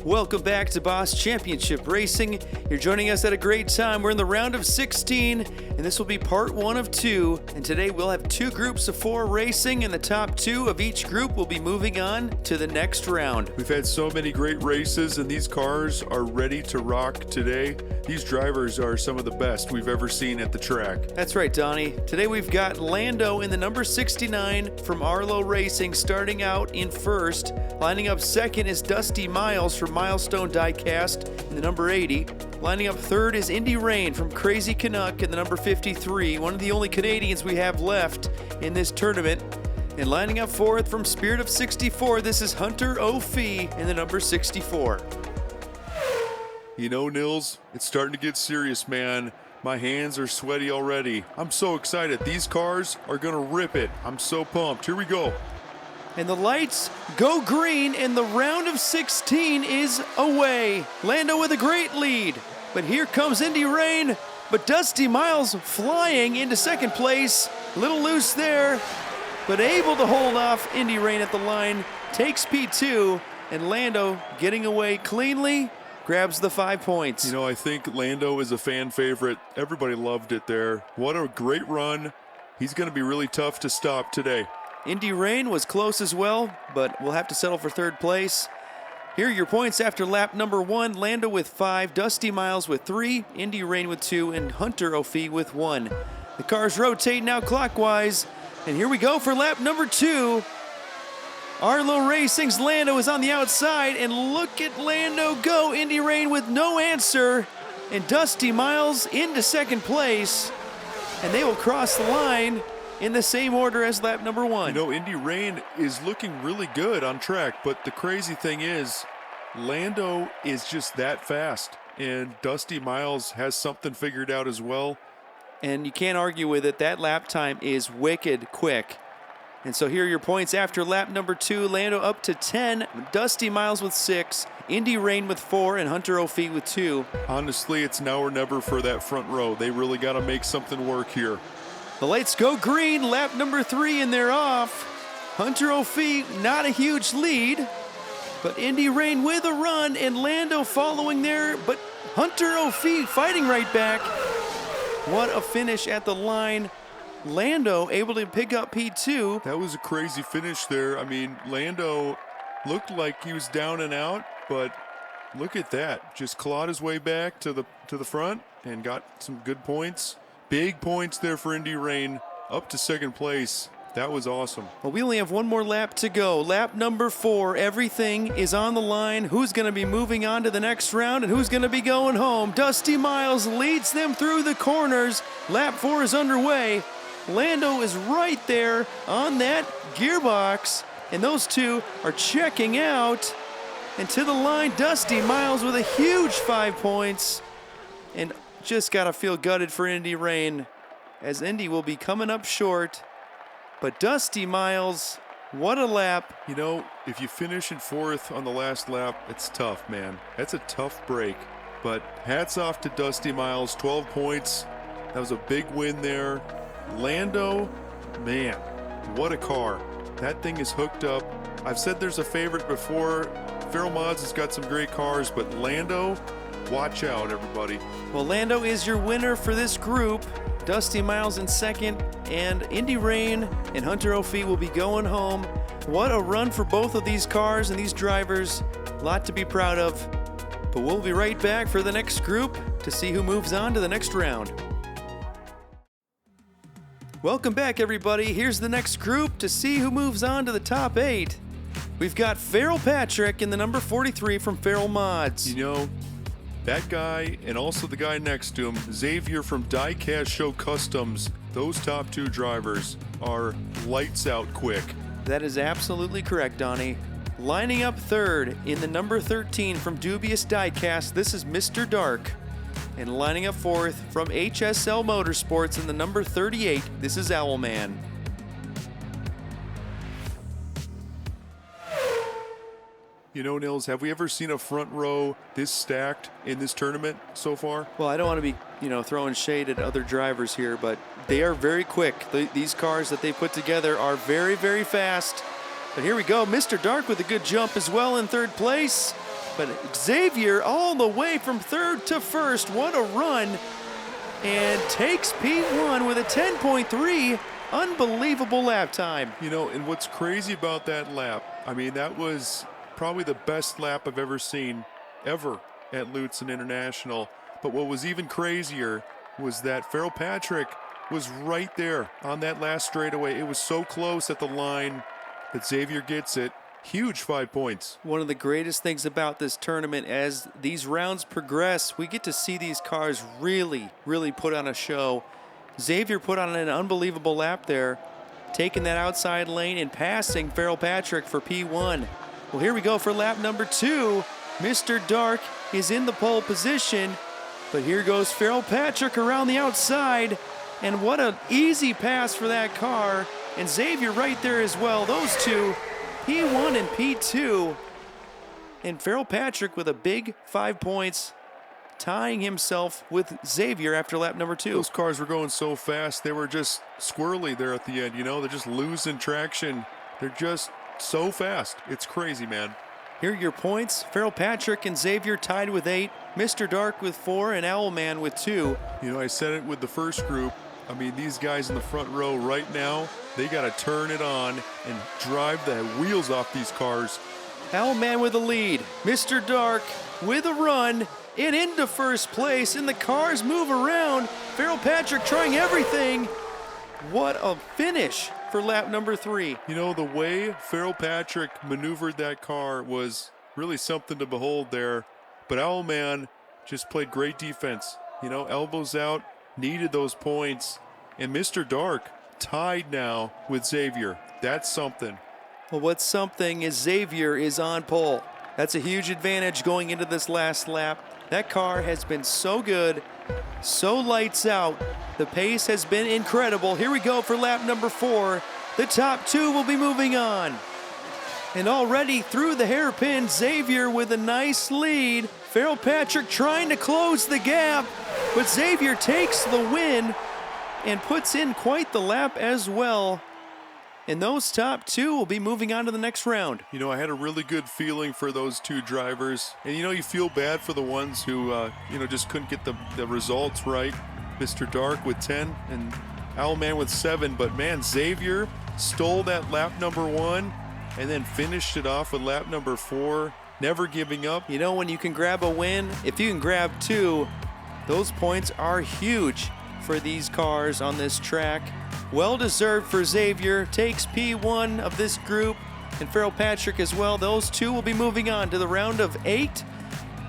Welcome back to Boss Championship Racing. You're joining us at a great time. We're in the round of 16, and this will be part 1 of 2. And today we'll have 2 groups of 4 racing, and the top 2 of each group will be moving on to the next round. We've had so many great races, and these cars are ready to rock today. These drivers are some of the best we've ever seen at the track. That's right, Donnie. Today we've got Lando in the number 69 from Arlo Racing starting out in first. Lining up second is Dusty Miles from Milestone Diecast in the number 80. Lining up third is Indy Rain from Crazy Canuck in the number 53, one of the only Canadians we have left in this tournament. And lining up fourth from Spirit of 64, this is Hunter O'Fee in the number 64. You know, Nils, it's starting to get serious, man. My hands are sweaty already. I'm so excited. These cars are gonna rip it. I'm so pumped. Here we go. And the lights go green, and the round of 16 is away. Lando with a great lead. But here comes Indy Rain. But Dusty Miles flying into second place. A little loose there, but able to hold off Indy Rain at the line. Takes P2, and Lando getting away cleanly. Grabs the 5 points. You know, I think Lando is a fan favorite. Everybody loved it there. What a great run. He's going to be really tough to stop today. Indy Rain was close as well, but we'll have to settle for third place. Here are your points after lap number 1. Lando with 5, Dusty Miles with 3, Indy Rain with 2, and Hunter O'Fee with 1. The cars rotate now clockwise, and here we go for lap number 2. Arlo Racing's Lando is on the outside, and look at Lando go. Indy Rain with no answer, and Dusty Miles into second place, and they will cross the line in the same order as lap number 1. You know, Indy Rain is looking really good on track, but the crazy thing is, Lando is just that fast, and Dusty Miles has something figured out as well. And you can't argue with it. That lap time is wicked quick. And so here are your points after lap number 2. Lando up to 10, Dusty Miles with 6, Indy Rain with 4, and Hunter O'Fee with 2. Honestly, it's now or never for that front row. They really got to make something work here. The lights go green, lap number 3, and they're off. Hunter O'Fee, not a huge lead, but Indy Rain with a run, and Lando following there, but Hunter O'Fee fighting right back. What a finish at the line. Lando able to pick up P2. That was a crazy finish there. I mean, Lando looked like he was down and out, but look at that. Just clawed his way back to the front and got some good points. Big points there for Indy Rain, up to second place. That was awesome. Well, we only have one more lap to go. Lap number 4, everything is on the line. Who's going to be moving on to the next round and who's going to be going home? Dusty Miles leads them through the corners. Lap 4 is underway. Lando is right there on that gearbox, and those two are checking out. And to the line, Dusty Miles with a huge 5 points. And just got to feel gutted for Indy Rain, as Indy will be coming up short. But Dusty Miles, what a lap. You know, if you finish in 4th on the last lap, it's tough, man. That's a tough break. But hats off to Dusty Miles, 12 points. That was a big win there. Lando, man, what a car. That thing is hooked up. I've said there's a favorite before. Feral Mods has got some great cars, but Lando, watch out, everybody. Well, Lando is your winner for this group. Dusty Miles in second, and Indy Rain and Hunter O'Fee will be going home. What a run for both of these cars and these drivers. A lot to be proud of. But we'll be right back for the next group to see who moves on to the next round. Welcome back, everybody. Here's the next group to see who moves on to the top 8. We've got Farrell Patrick in the number 43 from Feral Mods. You know, that guy and also the guy next to him, Xavier from Diecast Show Customs, those top 2 drivers are lights out quick. That is absolutely correct, Donnie. Lining up third in the number 13 from Dubious Diecast, this is Mr. Dark. And lining up fourth from HSL Motorsports in the number 38, this is Owlman. You know, Nils, have we ever seen a front row this stacked in this tournament so far? Well, I don't want to be, throwing shade at other drivers here, but they are very quick. These cars that they put together are very, very fast. But here we go, Mr. Dark with a good jump as well in third place. But Xavier all the way from third to first, what a run. And takes P1 with a 10.3, unbelievable lap time. And what's crazy about that lap, I mean, that was probably the best lap I've ever seen, ever, at Lutsen International. But what was even crazier was that Farrell Patrick was right there on that last straightaway. It was so close at the line, but Xavier gets it. Huge 5 points. One of the greatest things about this tournament, as these rounds progress, we get to see these cars really, really put on a show. Xavier put on an unbelievable lap there, taking that outside lane and passing Farrell Patrick for P1. Well, here we go for lap number 2. Mr. Dark is in the pole position, but here goes Farrell Patrick around the outside, and what an easy pass for that car, and Xavier right there as well. Those two, P1 and P2, and Farrell Patrick with a big 5 points, tying himself with Xavier after lap number 2. Those cars were going so fast, they were just squirrely there at the end. They're just losing traction. They're just so fast. It's crazy, man. Here are your points. Farrell Patrick and Xavier tied with 8, Mr. Dark with 4, and Owlman with 2. I said it with the first group. I mean, these guys in the front row right now, they got to turn it on and drive the wheels off these cars. Owlman with the lead. Mr. Dark with a run and into first place, and the cars move around. Farrell Patrick trying everything. What a finish for lap number 3. The way Farrell Patrick maneuvered that car was really something to behold there. But Owlman just played great defense. Elbows out, needed those points. And Mr. Dark tied now with Xavier. That's something. Well, what's something is Xavier is on pole. That's a huge advantage going into this last lap. That car has been so good, so lights out. The pace has been incredible. Here we go for lap number 4. The top 2 will be moving on. And already through the hairpin, Xavier with a nice lead. Farrell Patrick trying to close the gap, but Xavier takes the win and puts in quite the lap as well. And those top 2 will be moving on to the next round. I had a really good feeling for those 2 drivers. And you feel bad for the ones who, just couldn't get the results right. Mr. Dark with 10 and Owlman with 7. But man, Xavier stole that lap number 1 and then finished it off with lap number 4. Never giving up. When you can grab a win, if you can grab 2, those points are huge for these cars on this track. Well deserved for Xavier. Takes P1 of this group, and Farrell Patrick as well. Those 2 will be moving on to the round of 8.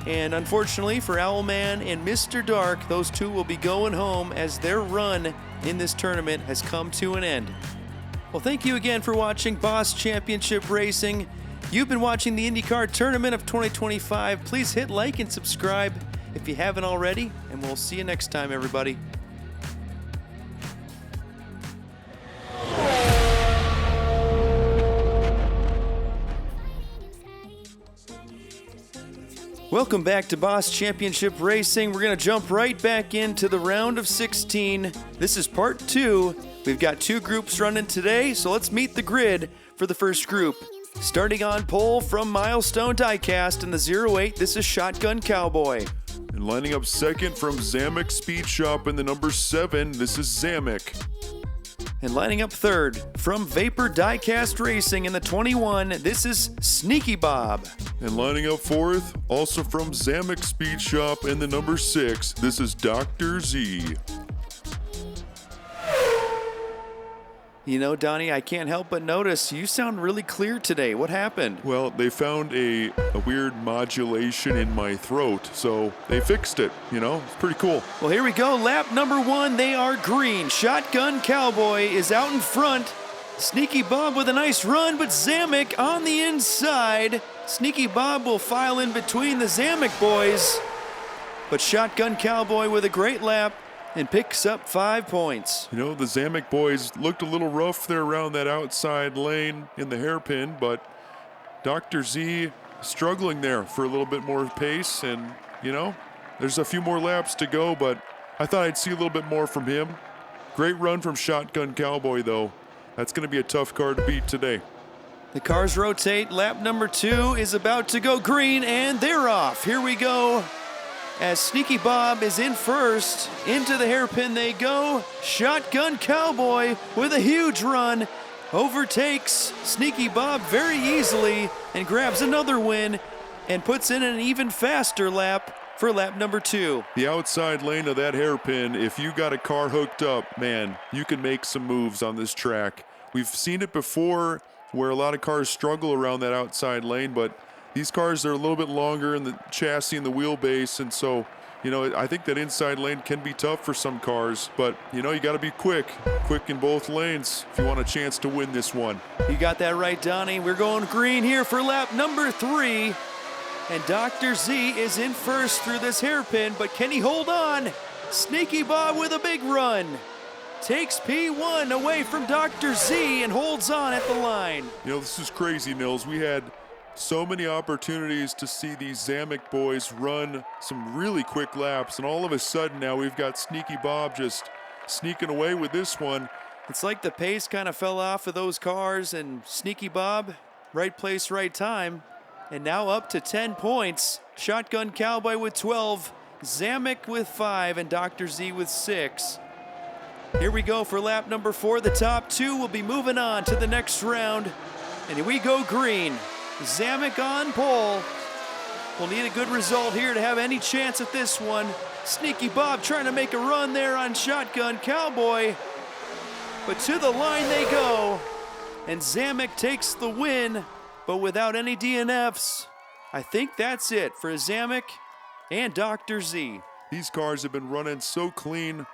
And unfortunately for Owlman and Mr. Dark, those 2 will be going home as their run in this tournament has come to an end. Well, thank you again for watching Boss Championship Racing. You've been watching the IndyCar Tournament of 2025. Please hit like and subscribe if you haven't already, and we'll see you next time, everybody. Welcome back to Boss Championship Racing. We're going to jump right back into the round of 16. This is part 2. We've got 2 groups running today, so let's meet the grid for the first group. Starting on pole from Milestone Diecast in the 08, this is Shotgun Cowboy. And lining up second from Zamek Speed Shop in the number 7, this is Zamek. And lining up third from Vapor Diecast Racing in the 21, this is Sneaky Bob. And lining up fourth, also from Zamek Speed Shop in the number 6, this is Dr. Z. Donnie, I can't help but notice you sound really clear today. What happened? Well, they found a weird modulation in my throat, so they fixed it, It's pretty cool. Well, here we go. Lap number 1, they are green. Shotgun Cowboy is out in front. Sneaky Bob with a nice run, but Zamek on the inside. Sneaky Bob will file in between the Zamek boys. But Shotgun Cowboy with a great lap and picks up 5 points. You know, the Zamek boys looked a little rough there around that outside lane in the hairpin, but Dr. Z struggling there for a little bit more pace, and, you know, there's a few more laps to go, but I thought I'd see a little bit more from him. Great run from Shotgun Cowboy, though. That's going to be a tough car to beat today. The cars rotate. Lap number 2 is about to go green, and they're off. Here we go. As Sneaky Bob is in first, into the hairpin they go. Shotgun Cowboy with a huge run overtakes Sneaky Bob very easily and grabs another win and puts in an even faster lap for lap number 2. The outside lane of that hairpin, if you got a car hooked up, man, you can make some moves on this track. We've seen it before where a lot of cars struggle around that outside lane, but these cars are a little bit longer in the chassis and the wheelbase, and so, you know, I think that inside lane can be tough for some cars, but, you know, you got to be quick in both lanes if you want a chance to win this one. You got that right, Donnie. We're going green here for lap number 3, and Dr. Z is in first through this hairpin, but can he hold on? Sneaky Bob with a big run. Takes P1 away from Dr. Z and holds on at the line. You know, this is crazy, Nils. We had so many opportunities to see these Zamek boys run some really quick laps, and all of a sudden now we've got Sneaky Bob just sneaking away with this one. It's like the pace kind of fell off of those cars, and Sneaky Bob, right place, right time, and now up to 10 points. Shotgun Cowboy with 12, Zamek with 5, and Dr. Z with 6. Here we go for lap number 4. The top 2 will be moving on to the next round. And here we go green. Zamek on pole. We'll need a good result here to have any chance at this one. Sneaky Bob trying to make a run there on Shotgun Cowboy. But to the line they go. And Zamek takes the win, but without any DNFs. I think that's it for Zamek and Dr. Z. These cars have been running so clean.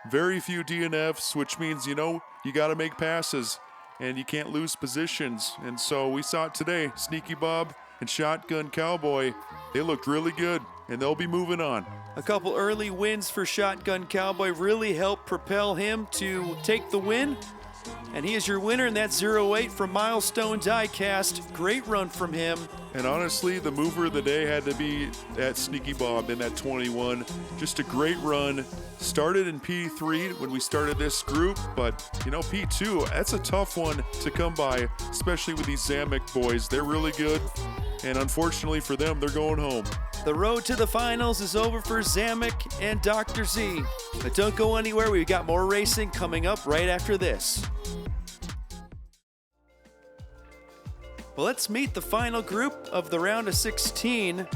Very few DNFs, which means, you know, you got to make passes and you can't lose positions. And so we saw it today. Sneaky Bob and Shotgun Cowboy, they looked really good, and they'll be moving on. A couple early wins for Shotgun Cowboy really helped propel him to take the win. And he is your winner in that 08 from Milestone Diecast. Great run from him. And honestly, the mover of the day had to be that Sneaky Bob in that 21. Just a great run. Started in P3 when we started this group, but, you know, P2, that's a tough one to come by, especially with these Zamek boys. They're really good, and unfortunately for them, they're going home. The road to the finals is over for Zamek and Dr. Z. But don't go anywhere. We've got more racing coming up right after this. Well, let's meet the final group of the round of 16.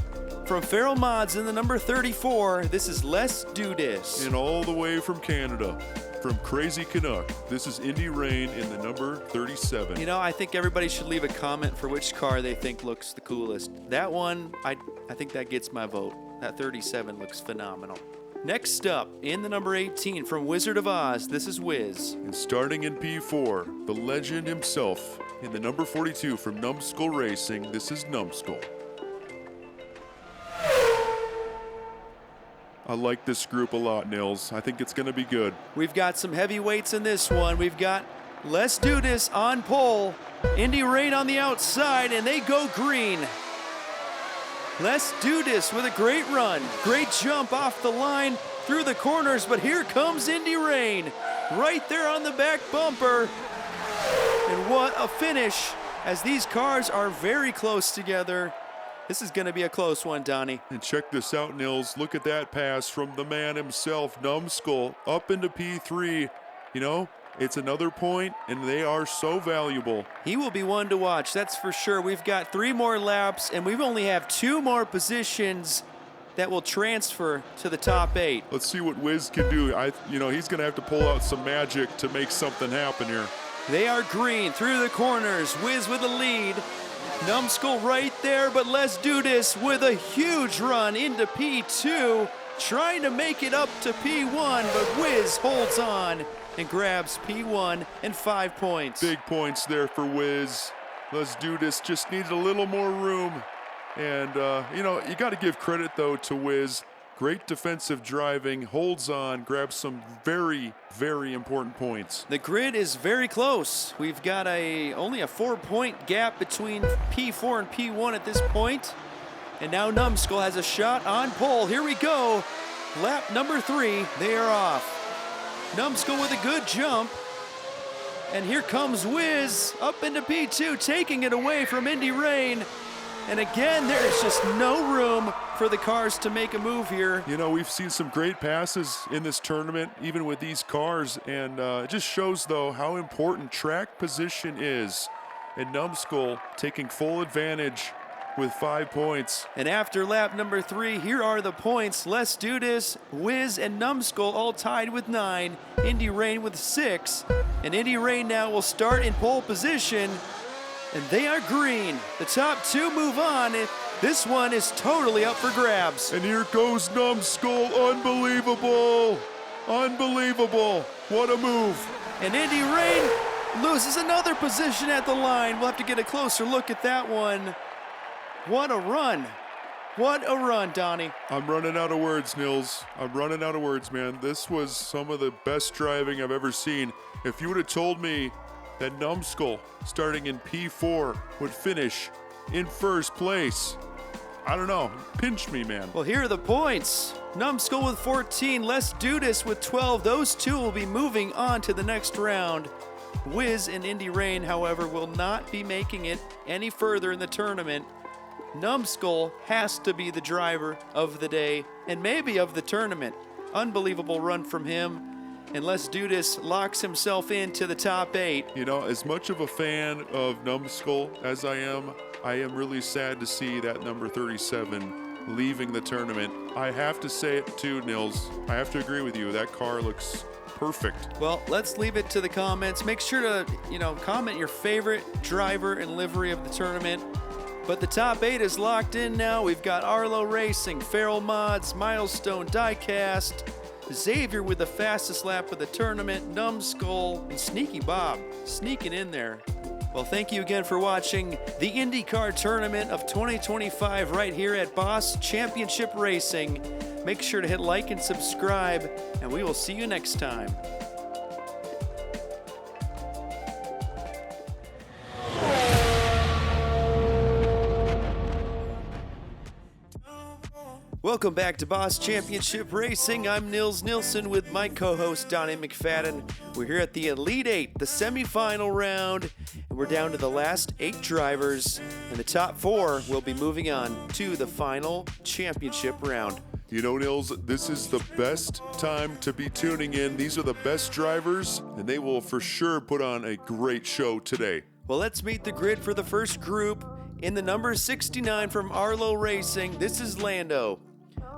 From Feral Mods in the number 34, this is Let's Do This. And all the way from Canada, from Crazy Canuck, this is Indy Rain in the number 37. You know, I think everybody should leave a comment for which car they think looks the coolest. That one, I think that gets my vote. That 37 looks phenomenal. Next up, in the number 18, from Wizard of Oz, this is Wiz. And starting in P4, the legend himself, in the number 42 from Numbskull Racing, this is Numbskull. I like this group a lot, Nils. I think it's going to be good. We've got some heavyweights in this one. We've got Let's Do This on pole, Indy Rain on the outside, and they go green. Let's Do This with a great run. Great jump off the line through the corners, but here comes Indy Rain right there on the back bumper. And what a finish, as these cars are very close together. This is going to be a close one, Donnie. And check this out, Nils. Look at that pass from the man himself, Numbskull, up into P3. You know, it's another point, and they are so valuable. He will be one to watch, that's for sure. We've got 3 more laps, and we only have 2 more positions that will transfer to the top 8. Let's see what Wiz can do. You know, he's going to have to pull out some magic to make something happen here. They are green through the corners. Wiz with the lead. Numbskull right there, but Let's Do This with a huge run into P2, trying to make it up to P1, but Wiz holds on and grabs P1 and 5 points. Big points there for Wiz. Let's do this. Just needs a little more room. And, you know, you got to give credit, though, to Wiz. Great defensive driving, holds on, grabs some very, very important points. The grid is very close. We've got only a 4-point gap between P4 and P1 at this point. And now Numbskull has a shot on pole. Here we go. Lap number 3, they are off. Numbskull with a good jump. And here comes Wiz up into P2, taking it away from Indy Rain. And again, there is just no room for the cars to make a move here. You know, we've seen some great passes in this tournament, even with these cars, and it just shows, though, how important track position is. And Numbskull taking full advantage with 5 points. And after lap number 3, here are the points. Let's do this. Wiz and Numbskull all tied with 9. Indy Rain with 6. And Indy Rain now will start in pole position. And they are green. The top 2 move on. This one is totally up for grabs. And here goes Numbskull. Unbelievable. Unbelievable. What a move. And Indy Rain loses another position at the line. We'll have to get a closer look at that one. What a run. What a run, Donnie. I'm running out of words, Nils. I'm running out of words, man. This was some of the best driving I've ever seen. If you would have told me that Numbskull, starting in P4, would finish in first place, I don't know. Pinch me, man. Well, here are the points. Numbskull with 14, Les Dudas with 12. Those two will be moving on to the next round. Wiz and Indy Rain, however, will not be making it any further in the tournament. Numbskull has to be the driver of the day and maybe of the tournament. Unbelievable run from him. And Les Dudas locks himself into the top 8. You know, as much of a fan of Numbskull as I am really sad to see that number 37 leaving the tournament. I have to say it too, Nils. I have to agree with you. That car looks perfect. Well, let's leave it to the comments. Make sure to, comment your favorite driver and livery of the tournament. But the top 8 is locked in now. We've got Arlo Racing, Feral Mods, Milestone, Diecast, Xavier with the fastest lap of the tournament, Numbskull, and Sneaky Bob sneaking in there. Well, thank you again for watching the IndyCar Tournament of 2025 right here at Boss Championship Racing. Make sure to hit like and subscribe, and we will see you next time. Welcome back to Boss Championship Racing. I'm Nils Nilsson with my co-host Donnie McFadden. We're here at the Elite 8, the semifinal round, and we're down to the last 8 drivers, and the top 4 will be moving on to the final championship round. You know, Nils, this is the best time to be tuning in. These are the best drivers, and they will for sure put on a great show today. Well, let's meet the grid for the first group. In the number 69 from Arlo Racing, this is Lando.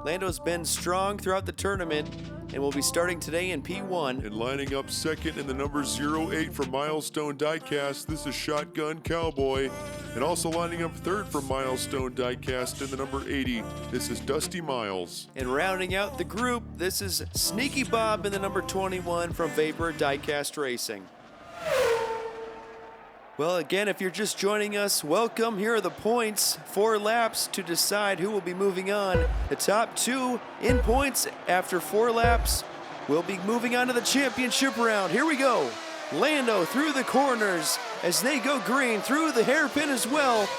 Lando's been strong throughout the tournament and will be starting today in P1. And lining up second in the number 08 from Milestone Diecast, this is Shotgun Cowboy. And also lining up third from Milestone Diecast in the number 80, this is Dusty Miles. And rounding out the group, this is Sneaky Bob in the number 21 from Vapor Diecast Racing. Well, again, if you're just joining us, welcome. Here are the points. 4 laps to decide who will be moving on. The top 2 in points after 4 laps will be moving on to the championship round. Here we go. Lando through the corners as they go green, through the hairpin as well.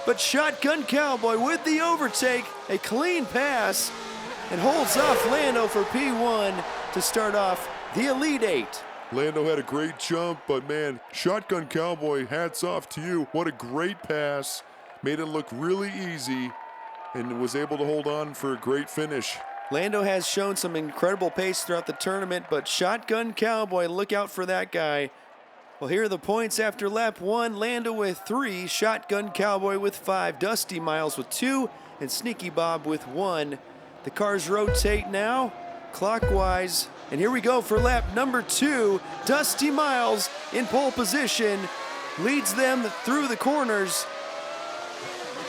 But Shotgun Cowboy with the overtake, a clean pass, and holds off Lando for P1 to start off the Elite 8. Lando had a great jump, but man, Shotgun Cowboy, hats off to you. What a great pass. Made it look really easy and was able to hold on for a great finish. Lando has shown some incredible pace throughout the tournament, but Shotgun Cowboy, look out for that guy. Well, here are the points after lap 1. Lando with 3, Shotgun Cowboy with 5, Dusty Miles with 2, and Sneaky Bob with 1. The cars rotate now, clockwise. And here we go for lap number 2. Dusty Miles in pole position, leads them through the corners.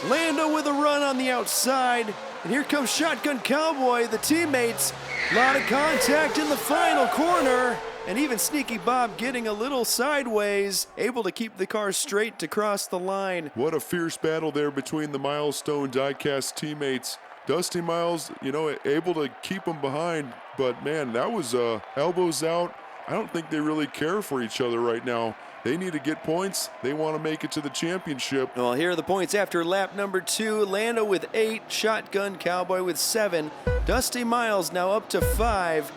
Lando with a run on the outside. And here comes Shotgun Cowboy, the teammates. A lot of contact in the final corner. And even Sneaky Bob getting a little sideways, able to keep the car straight to cross the line. What a fierce battle there between the Milestone Diecast teammates. Dusty Miles, able to keep them behind, but man, that was elbows out. I don't think they really care for each other right now. They need to get points. They want to make it to the championship. Well, here are the points after lap number 2. Lando with 8, Shotgun Cowboy with 7, Dusty Miles now up to 5.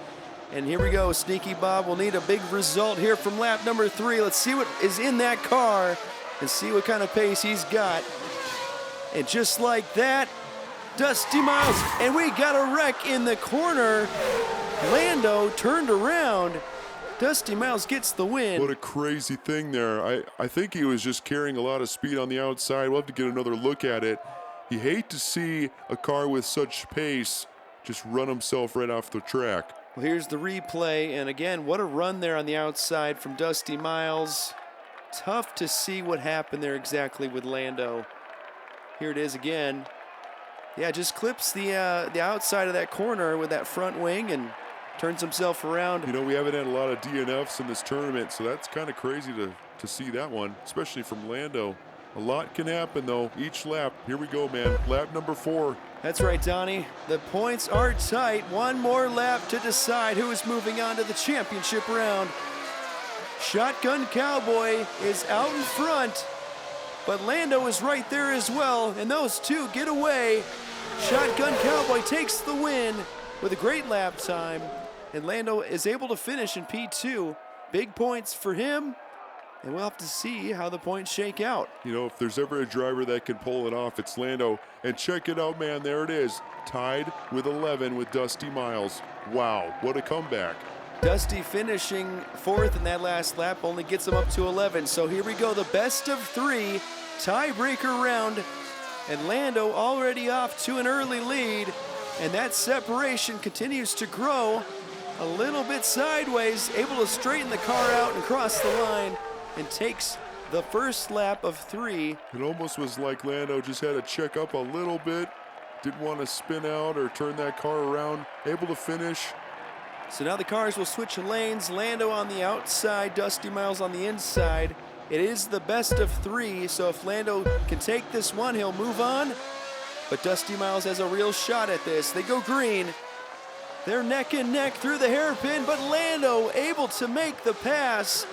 And here we go, Sneaky Bob will need a big result here from lap number 3. Let's see what is in that car and see what kind of pace he's got. And just like that, Dusty Miles, and we got a wreck in the corner. Lando turned around. Dusty Miles gets the win. What a crazy thing there. I think he was just carrying a lot of speed on the outside. We'll have to get another look at it. You hate to see a car with such pace just run himself right off the track. Well, here's the replay, and again, what a run there on the outside from Dusty Miles. Tough to see what happened there exactly with Lando. Here it is again. Yeah, just clips the outside of that corner with that front wing and turns himself around. We haven't had a lot of DNFs in this tournament, so that's kind of crazy to see that one, especially from Lando. A lot can happen, though, each lap. Here we go, man. Lap number 4. That's right, Donnie. The points are tight. One more lap to decide who is moving on to the championship round. Shotgun Cowboy is out in front, but Lando is right there as well, and those two get away. Shotgun Cowboy takes the win with a great lap time, and Lando is able to finish in P2. Big points for him, and we'll have to see how the points shake out. If there's ever a driver that can pull it off, it's Lando. And check it out, man, there it is. Tied with 11 with Dusty Miles. Wow, what a comeback. Dusty finishing 4th in that last lap only gets him up to 11. So here we go, the best of 3 tiebreaker round. And Lando already off to an early lead. And that separation continues to grow a little bit sideways, able to straighten the car out and cross the line and takes the first lap of 3. It almost was like Lando just had to check up a little bit. Didn't want to spin out or turn that car around. Able to finish. So now the cars will switch lanes. Lando on the outside, Dusty Miles on the inside. It is the best of 3, so if Lando can take this one, he'll move on. But Dusty Miles has a real shot at this. They go green. They're neck and neck through the hairpin, but Lando able to make the pass,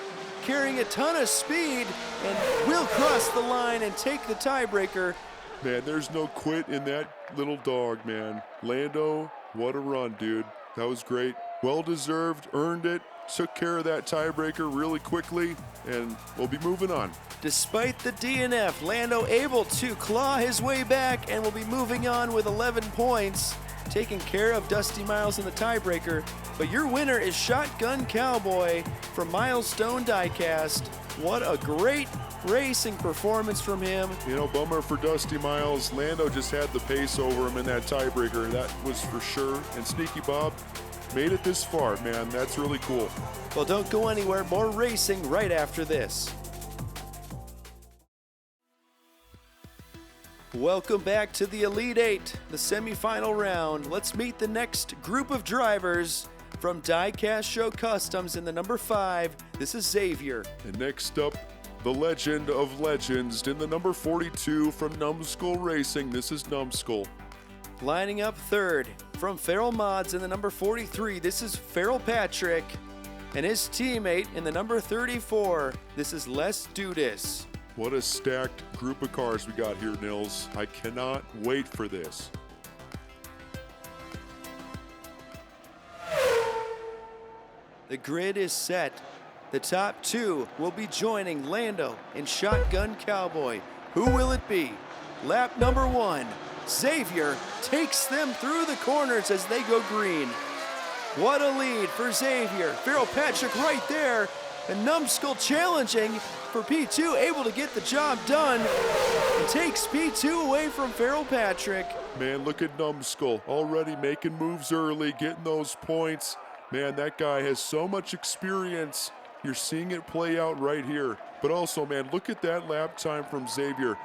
carrying a ton of speed, and will cross the line and take the tiebreaker. Man, there's no quit in that little dog, man. Lando, what a run, dude. That was great. Well-deserved, earned it, took care of that tiebreaker really quickly, and we'll be moving on. Despite the DNF, Lando able to claw his way back and will be moving on with 11 points, taking care of Dusty Miles in the tiebreaker. But your winner is Shotgun Cowboy from Milestone Diecast. What a great racing performance from him. Bummer for Dusty Miles. Lando just had the pace over him in that tiebreaker, that was for sure. And Sneaky Bob made it this far, man. That's really cool. Well, don't go anywhere. More racing right after this. Welcome back to the Elite 8, the semifinal round. Let's meet the next group of drivers from Diecast Show Customs in the number 5. This is Xavier. And next up, the legend of legends in the number 42 from Numbskull Racing. This is Numbskull. Lining up 3rd from Feral Mods in the number 43. This is Feral Patrick. And his teammate in the number 34. This is Les Dudas. What a stacked group of cars we got here, Nils. I cannot wait for this. The grid is set. The top 2 will be joining Lando and Shotgun Cowboy. Who will it be? Lap number 1. Xavier takes them through the corners as they go green. What a lead for Xavier. Feral Patrick right there. And Numbskull challenging for P2, able to get the job done. And takes P2 away from Feral Patrick. Man, look at Numbskull already making moves early, getting those points. Man, that guy has so much experience. You're seeing it play out right here. But also, man, look at that lap time from Xavier.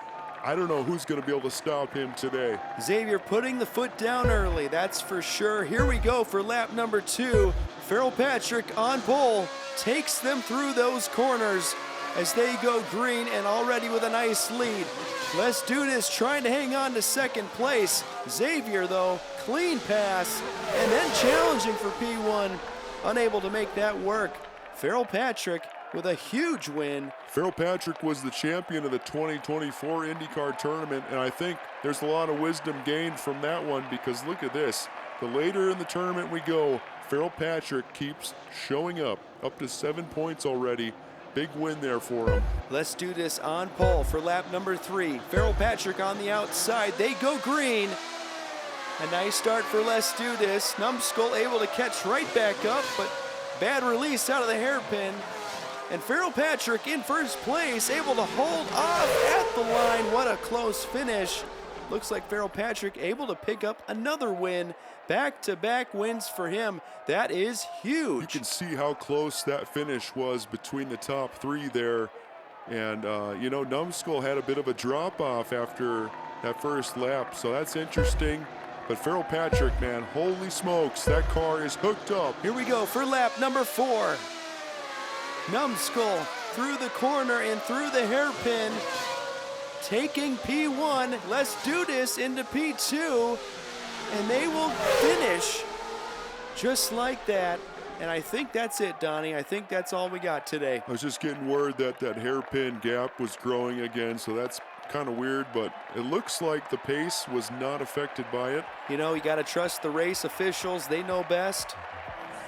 I don't know who's going to be able to stop him today. Xavier putting the foot down early, that's for sure. Here we go for lap number 2. Farrell Patrick on pole, takes them through those corners as they go green and already with a nice lead. Let's do this, trying to hang on to second place. Xavier though, clean pass, and then challenging for P1. Unable to make that work. Farrell Patrick with a huge win. Farrell Patrick was the champion of the 2024 IndyCar Tournament, and I think there's a lot of wisdom gained from that one, because look at this. The later in the tournament we go, Farrell Patrick keeps showing up to 7 points already. Big win there for him. Let's do this on pole for lap number 3. Farrell Patrick on the outside. They go green. A nice start for Let's Do This. Numbskull able to catch right back up, but bad release out of the hairpin. And Farrell Patrick in first place, able to hold off at the line. What a close finish. Looks like Farrell Patrick able to pick up another win. Back-to-back wins for him. That is huge. You can see how close that finish was between the top 3 there. And, you know, Numbskull had a bit of a drop-off after that first lap, so that's interesting. But Farrell Patrick, man, holy smokes, that car is hooked up. Here we go for lap number 4. Numbskull through the corner and through the hairpin, taking P1. Let's do this into P2, and they will finish just like that. And I think that's it, Donnie. I think that's all we got today. I was just getting word that that hairpin gap was growing again, so that's kind of weird, but it looks like the pace was not affected by it. You know, you got to trust the race officials. They know best.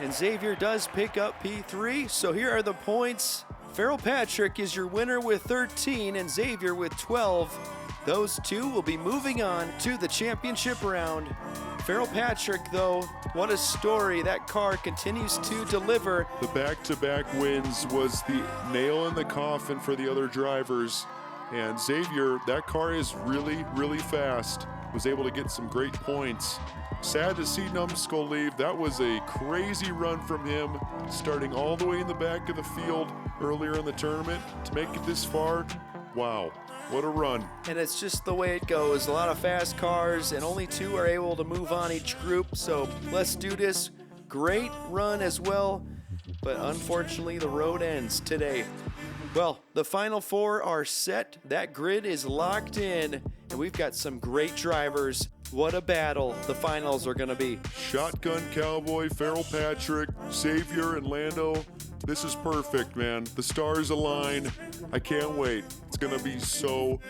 And Xavier does pick up P3. So here are the points. Farrell Patrick is your winner with 13 and Xavier with 12. Those two will be moving on to the championship round. Farrell Patrick, though, what a story. That car continues to deliver. The back-to-back wins was the nail in the coffin for the other drivers. And Xavier, that car is really, really fast. Was able to get some great points. Sad to see Numbskull leave. That was a crazy run from him, starting all the way in the back of the field earlier in the tournament. To make it this far, wow, what a run. And it's just the way it goes. A lot of fast cars, and only 2 are able to move on each group. So Let's Do This. Great run as well, but unfortunately the road ends today. Well, the final 4 are set. That grid is locked in, and we've got some great drivers. What a battle the finals are going to be. Shotgun Cowboy, Farrell Patrick, Xavier, and Lando. This is perfect, man. The stars align. I can't wait. It's going to be so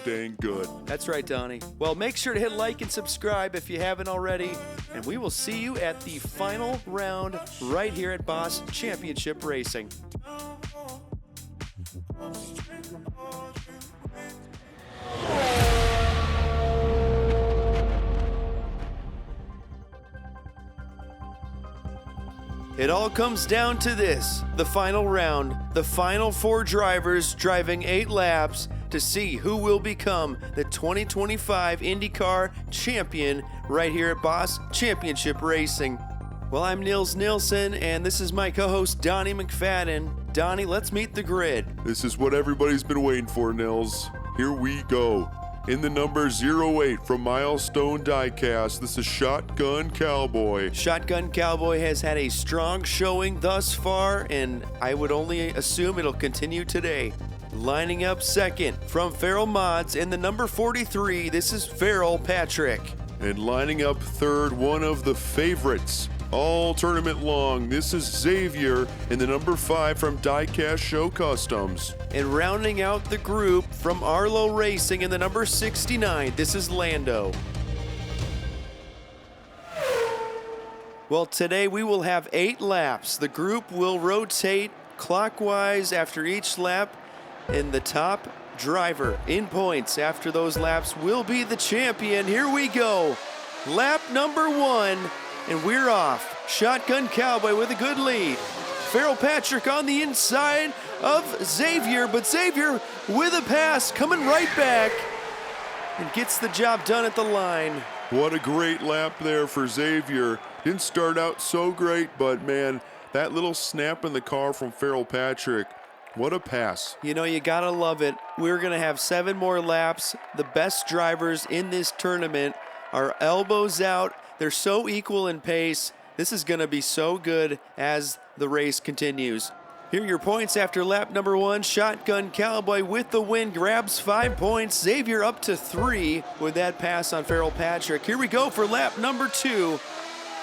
dang good. That's right, Donnie. Well, make sure to hit like and subscribe if you haven't already, and we will see you at the final round right here at Boss Championship Racing. It all comes down to this, the final round, the final 4 drivers driving 8 laps to see who will become the 2025 IndyCar champion right here at Boss Championship Racing. Well, I'm Nils Nilsson, and this is my co-host Donnie McFadden. Donnie, let's meet the grid. This is what everybody's been waiting for, Nils. Here we go. In the number 08 from Milestone Diecast, this is Shotgun Cowboy. Shotgun Cowboy has had a strong showing thus far, and I would only assume it'll continue today. Lining up second from Farrell Mods in the number 43, this is Farrell Patrick. And lining up third, one of the favorites all tournament long, this is Xavier in the number 5 from Diecast Show Customs. And rounding out the group from Arlo Racing in the number 69, this is Lando. Well, today we will have 8 laps. The group will rotate clockwise after each lap, and the top driver in points after those laps will be the champion. Here we go. Lap number 1. And we're off. Shotgun Cowboy with a good lead. Farrell Patrick on the inside of Xavier, but Xavier with a pass coming right back and gets the job done at the line. What a great lap there for Xavier. Didn't start out so great, but man, that little snap in the car from Farrell Patrick What a pass. You know, you gotta love it. We're gonna have 7 more laps. The best drivers in this tournament are elbows out. They're so equal in pace. This is gonna be so good as the race continues. Here are your points after lap number 1. Shotgun Cowboy with the win, grabs 5 points. Xavier up to 3 with that pass on Farrell Patrick. Here we go for lap number 2.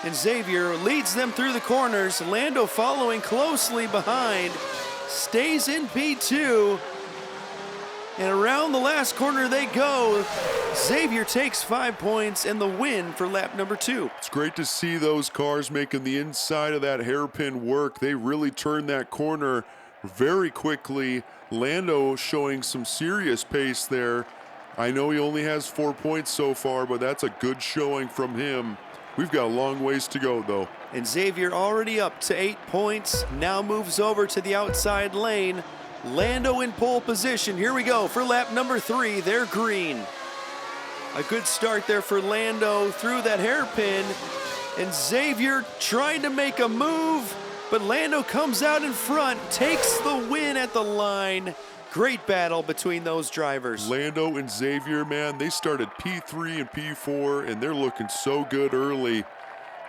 And Xavier leads them through the corners. Lando following closely behind. Stays in P2. And around the last corner they go. Xavier takes 5 points and the win for lap number 2. It's great to see those cars making the inside of that hairpin work. They really turned that corner very quickly. Lando showing some serious pace there. I know he only has 4 points so far, but that's a good showing from him. We've got a long ways to go, though. And Xavier already up to 8 points. Now moves over to the outside lane. Lando in pole position. Here we go for lap number 3. They're green. A good start there for Lando through that hairpin. And Xavier trying to make a move, but Lando comes out in front, takes the win at the line. Great battle between those drivers. Lando and Xavier, man, they started P3 and P4, and they're looking so good early.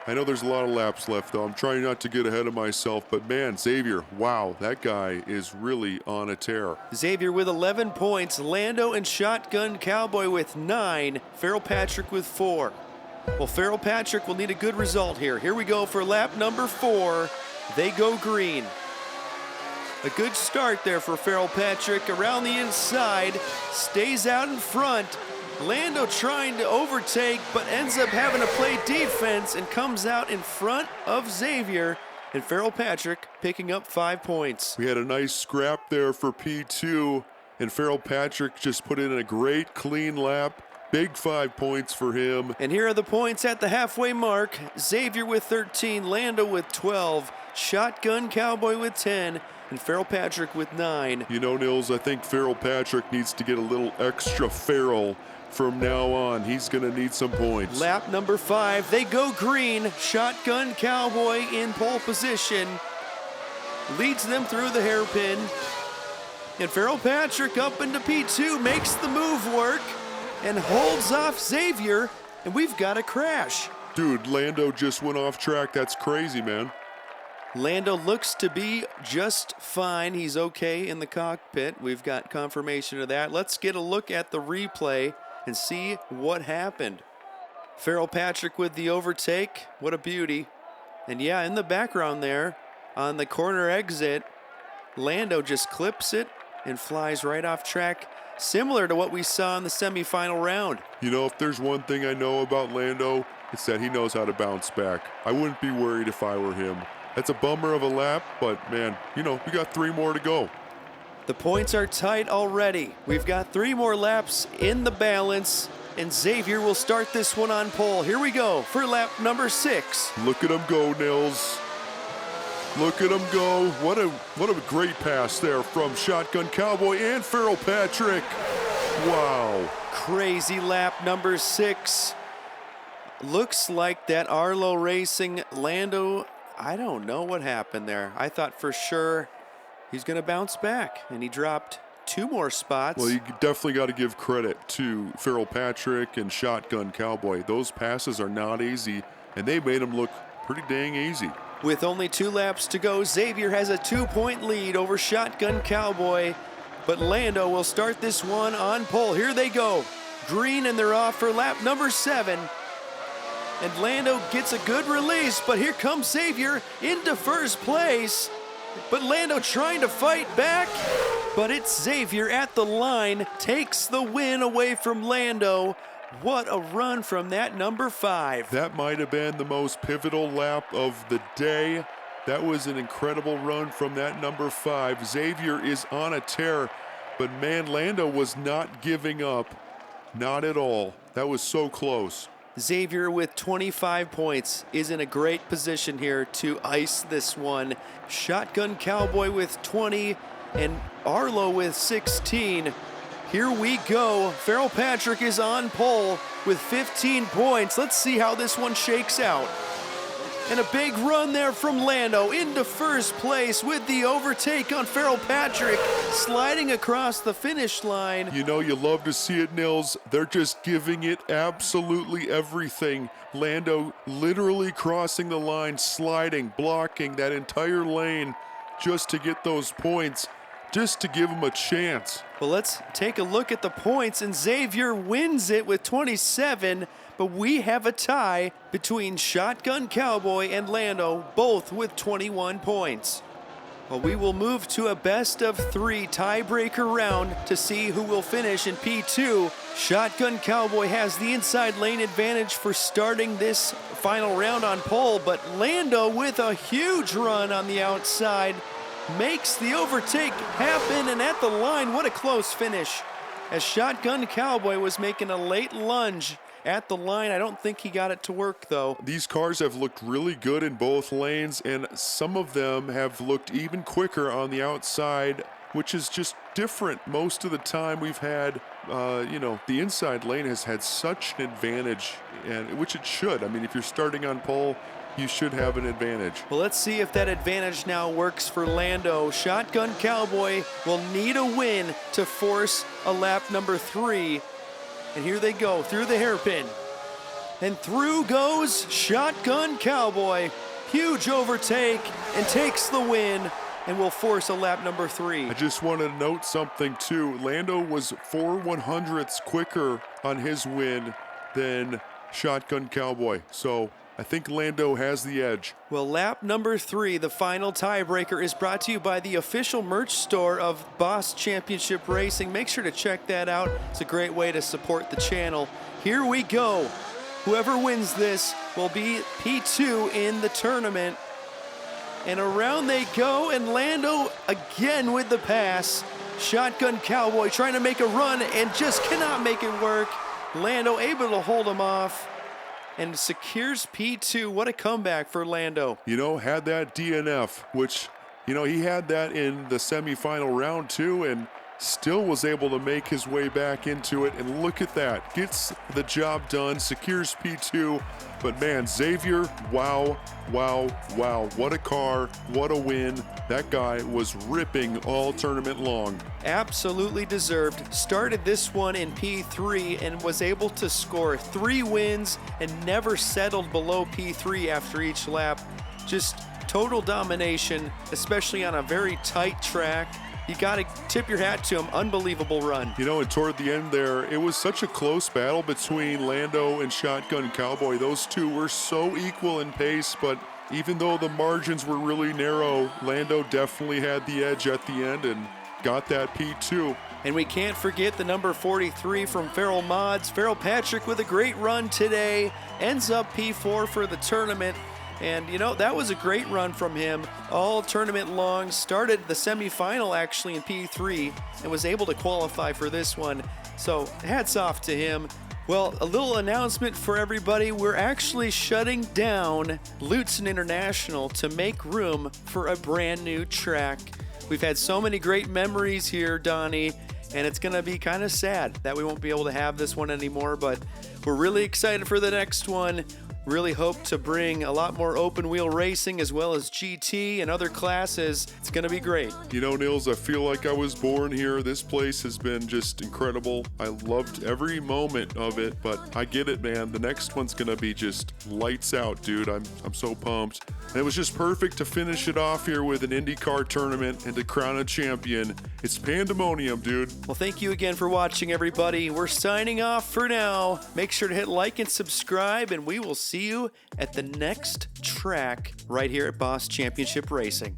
I know there's a lot of laps left, though. I'm trying not to get ahead of myself, but man, Xavier, wow, that guy is really on a tear. Xavier with 11 points, Lando and Shotgun Cowboy with 9, Farrell Patrick with 4. Well, Farrell Patrick will need a good result here. Here we go for lap number 4. They go green. A good start there for Farrell Patrick around the inside, stays out in front. Lando trying to overtake, but ends up having to play defense and comes out in front of Xavier. And Farrell Patrick picking up 5 points. We had a nice scrap there for P2, and Farrell Patrick just put in a great clean lap. Big 5 points for him. And here are the points at the halfway mark. Xavier with 13, Lando with 12, Shotgun Cowboy with 10, and Farrell Patrick with 9. You know, Nils, I think Farrell Patrick needs to get a little extra Farrell from now on. He's going to need some points. Lap number 5, they go green. Shotgun Cowboy in pole position. Leads them through the hairpin. And Farrell Patrick up into P2, makes the move work, and holds off Xavier, and we've got a crash. Dude, Lando just went off track. That's crazy, man. Lando looks to be just fine. He's okay in the cockpit. We've got confirmation of that. Let's get a look at the replay and see what happened. Farrell Patrick with the overtake. What a beauty. And yeah, in the background there, on the corner exit, Lando just clips it and flies right off track, similar to what we saw in the semifinal round. You know, if there's one thing I know about Lando, it's that he knows how to bounce back. I wouldn't be worried if I were him. That's a bummer of a lap, but man, you know, we got 3 more to go. The points are tight already. We've got 3 more laps in the balance, and Xavier will start this one on pole. Here we go for lap number 6. Look at him go, Nils. Look at him go. What a great pass there from Shotgun Cowboy and Farrell Patrick. Wow. Crazy lap number 6. Looks like that Arlo Racing Lando, I don't know what happened there. I thought for sure he's going to bounce back, and he dropped 2 more spots. Well, you definitely got to give credit to Farrell Patrick and Shotgun Cowboy. Those passes are not easy, and they made them look pretty dang easy. With only 2 laps to go, Xavier has a 2-point lead over Shotgun Cowboy, but Lando will start this one on pole. Here they go. Green, and they're off for lap number 7. And Lando gets a good release, but here comes Xavier into first place. But Lando trying to fight back, but it's Xavier at the line, takes the win away from Lando. What a run from that number 5. That might have been the most pivotal lap of the day. That was an incredible run from that number 5. Xavier is on a tear, but man, Lando was not giving up. Not at all. That was so close. Xavier with 25 points is in a great position here to ice this one. Shotgun Cowboy with 20 and Arlo with 16. Here we go. Farrell Patrick is on pole with 15 points. Let's see how this one shakes out. And a big run there from Lando into first place with the overtake on Farrell Patrick, sliding across the finish line. You know, you love to see it, Nils. They're just giving it absolutely everything. Lando literally crossing the line, sliding, blocking that entire lane just to get those points, just to give him a chance. Well, let's take a look at the points, and Xavier wins it with 27, but we have a tie between Shotgun Cowboy and Lando, both with 21 points. Well, we will move to a best of 3 tiebreaker round to see who will finish in P2. Shotgun Cowboy has the inside lane advantage for starting this final round on pole, but Lando with a huge run on the outside makes the overtake happen, and at the line, what a close finish. As Shotgun Cowboy was making a late lunge at the line. I don't think he got it to work, though. These cars have looked really good in both lanes, and some of them have looked even quicker on the outside, which is just different. Most of the time we've had, the inside lane has had such an advantage, and which it should. I mean, if you're starting on pole, you should have an advantage. Well, let's see if that advantage now works for Lando. Shotgun Cowboy will need a win to force a lap number 3. And here they go through the hairpin. And through goes Shotgun Cowboy. Huge overtake and takes the win and will force a lap number 3. I just want to note something too. Lando was 4/100ths quicker on his win than Shotgun Cowboy. So I think Lando has the edge. Well, lap number 3, the final tiebreaker, is brought to you by the official merch store of Boss Championship Racing. Make sure to check that out. It's a great way to support the channel. Here we go. Whoever wins this will be P2 in the tournament. And around they go, and Lando again with the pass. Shotgun Cowboy trying to make a run and just cannot make it work. Lando able to hold him off and secures P2. What a comeback for Lando. You know, had that DNF, which, he had that in the semifinal round too, and still was able to make his way back into it. And look at that. Gets the job done, secures P2. But man, Xavier, wow. What a car, what a win. That guy was ripping all tournament long. Absolutely deserved. Started this one in P3 and was able to score 3 wins and never settled below P3 after each lap. Just total domination, especially on a very tight track. You got to tip your hat to him. Unbelievable run. And toward the end there, it was such a close battle between Lando and Shotgun Cowboy. Those two were so equal in pace, but even though the margins were really narrow, Lando definitely had the edge at the end and got that P2. And we can't forget the number 43 from Farrell Mods. Farrell Patrick with a great run today. Ends up P4 for the tournament. And, that was a great run from him all tournament long. Started the semifinal actually in P3 and was able to qualify for this one. So hats off to him. Well, a little announcement for everybody. We're actually shutting down Lutsen International to make room for a brand new track. We've had so many great memories here, Donnie, and it's going to be kind of sad that we won't be able to have this one anymore, but we're really excited for the next one. Really hope to bring a lot more open wheel racing as well as GT and other classes. It's going to be great. Nils, I feel like I was born here. This place has been just incredible. I loved every moment of it, but I get it, man. The next one's going to be just lights out, dude. I'm so pumped. And it was just perfect to finish it off here with an IndyCar tournament and to crown a champion. It's pandemonium, dude. Well, thank you again for watching, everybody. We're signing off for now. Make sure to hit like and subscribe, and we will see you at the next track right here at Boss Championship Racing.